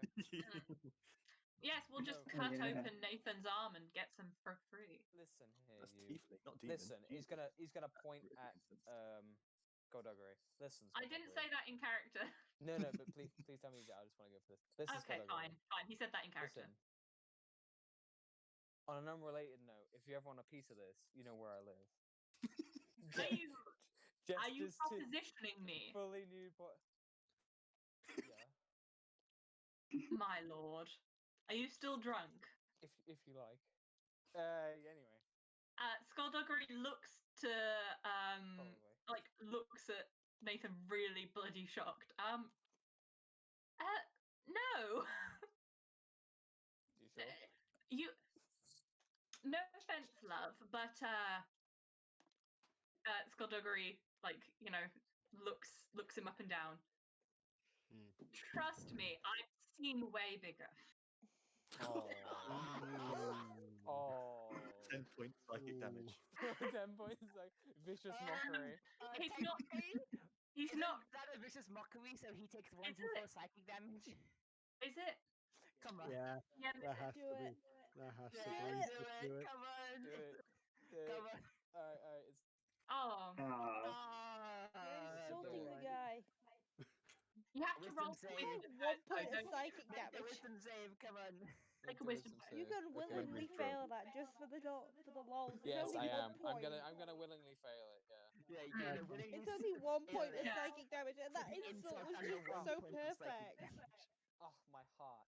Yes, we'll just Oh, cut yeah. open Nathan's arm and get some for free. Listen here, That's you. tiefling, not demon. Listen, he's gonna point Really at instance. Skullduggery. Listen, I didn't Skullduggery. say that in character. No, but please tell me that. I just want to go for this. This is Okay, Skullduggery. fine. He said that in character. Listen. On an unrelated note, if you ever want a piece of this, you know where I live. Are you Just to propositioning me? fully nude Yeah. My lord. Are you still drunk? If you like. Anyway. Skullduggery looks to Probably. looks at Nathan really bloody shocked. No. You sure? No offense, love, but Skullduggery looks him up and down. Trust me, I've seen way bigger. Oh. Oh. 10 points psychic damage. 10 points, like vicious mockery. He's not. He's Isn't not. that a vicious mockery? So he takes 1 Is d4 it? psychic damage. Is it? Come on. Yeah, Yeah. that has Do to be. it. That has to Yeah, be. do Just it. do it. Come on. Do it. Come on. Alright, it's Oh, You're insulting the guy. you have to Wisdom roll for save. wisdom. 1 point of don't- psychic Make the damage. wisdom save. Come on. Make a do wisdom save. You can willingly Okay. fail that just for the lols. It's Yes, only I 1 am. point. I'm gonna willingly fail it. Yeah. Yeah, you can willingly It's only 1 point of fail it. psychic damage, and that The insult insult was and the just 1 so point of psychic perfect. damage. Oh, my heart.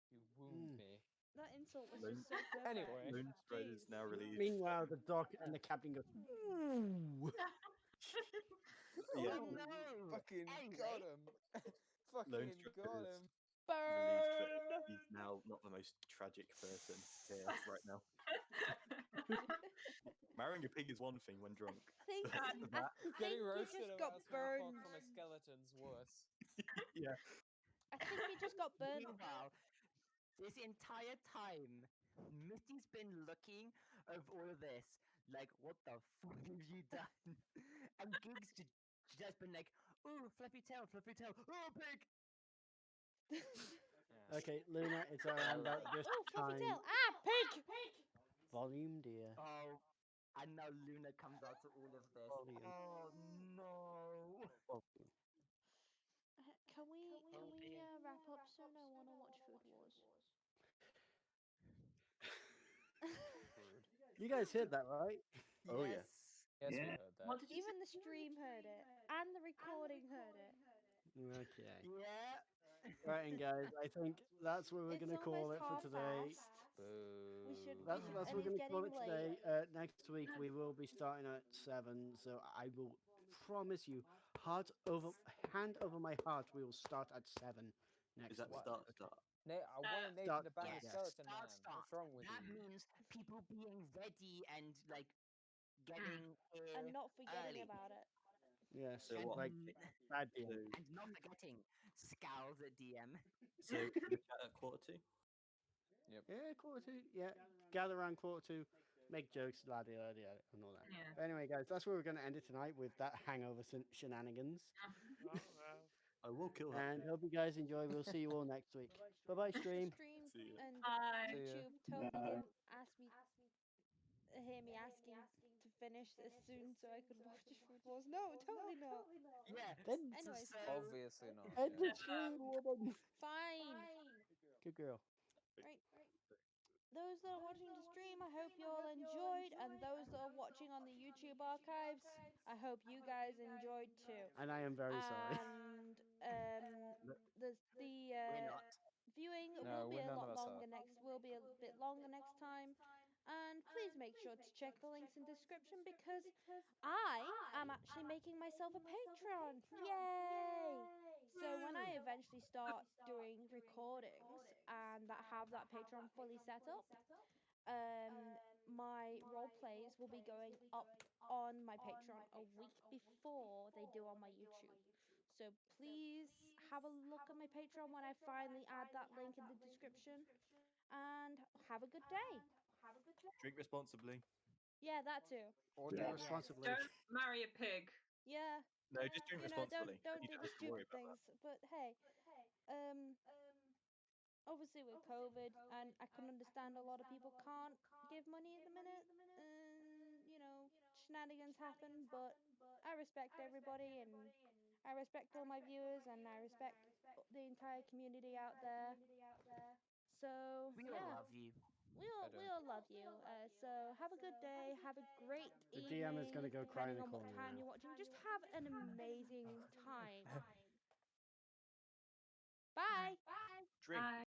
You wound me. That insult was Lone- just so perfect. Anyway. Lone Strider's Jeez. now relieved. Meanwhile, the dog and the captain goes. Ooh. Yeah. Oh no! Fucking Anyway. got him. Lone Fucking got Strider him. relieved that Burn! he's now not the most tragic person here right now. Marrying a pig is one thing when drunk. I think That- Getting he roasted just about got small talk burned. from a skeleton's worse. yeah. I think he just got burned. Meanwhile, this entire time, Misty's been looking of all of this, like, what the fuck have you done? And Gig's just been like, ooh, fluffy tail, oh, pig! Okay, Luna, it's around about this Oh, fluffy time. tail! Ah, pig! Volume, dear. Oh, and now Luna comes out to all of this. Volume. Oh no! Volume. Can we wrap up soon? I want to watch Food Wars. Rude. You guys heard that, right? Oh, yeah. Yes. Yes, we Yeah. heard that. What did you Even the stream heard it, and the recording heard it. Okay. Yeah. Right, and guys, I think that's where we're It's going to call almost it for today. Boo. That's and what we're it's going to call getting it today. Next week we will be starting at 7, so I will promise you, hand over my heart, we will start at 7 next Is that week. start? I wanted Nathan Start- to bang yes. a skeleton man. Start. What's wrong with That you? means people being ready and like getting here and not forgetting early. about it. Yes, So what? like bad So, DM. And not forgetting scowls at DM. so should we chat at 1:45? Yeah, 1:45. Yeah, gather around 1:45, make jokes, la di and all that. Yeah. But anyway, guys, that's where we're going to end it tonight with that hangover shenanigans. Oh, no. I will kill that. And hope you guys enjoy. We'll see you all next week. Bye bye, stream. Stream See ya. and Bye. See ya. YouTube totally didn't hear me asking to finish as soon so I could watch Food Wars. No, totally not. Yeah. Then Anyways, So, Obviously not. end the yeah. stream, woman. fine. Good girl. Right. Those that are watching the stream, I hope you all enjoyed, and those that are watching on the YouTube archives, I hope you guys enjoyed too. And I am very sorry. And the we're not. viewing No, will be we're a none lot of us longer are. will be a bit longer next time. And please make sure to check the links in description because I am actually making myself a Patreon. Yay! So when I eventually start doing recordings and that have that Patreon fully set up, my role plays will be going up on my Patreon a week before they do on my YouTube. So please have a look at my Patreon when I finally add that link in the description. And have a good day. Drink responsibly. Yeah, that too. Or Drink Yeah. don't. responsibly. Don't marry a pig. Yeah. No, just drink You know, responsibly. don't You do don't the have to worry stupid about things. But hey, obviously with COVID, and I can understand a lot of people can't give money at the minute, and you know shenanigans happen. But I respect everybody, and I respect all my viewers, and I respect the entire community out there. So We all yeah, love you. we all love you. So have a good day, have a great The evening, DM is going to go cry in depending the on what corner time now. you're watching. Just have an amazing time. Bye. Drink. Bye.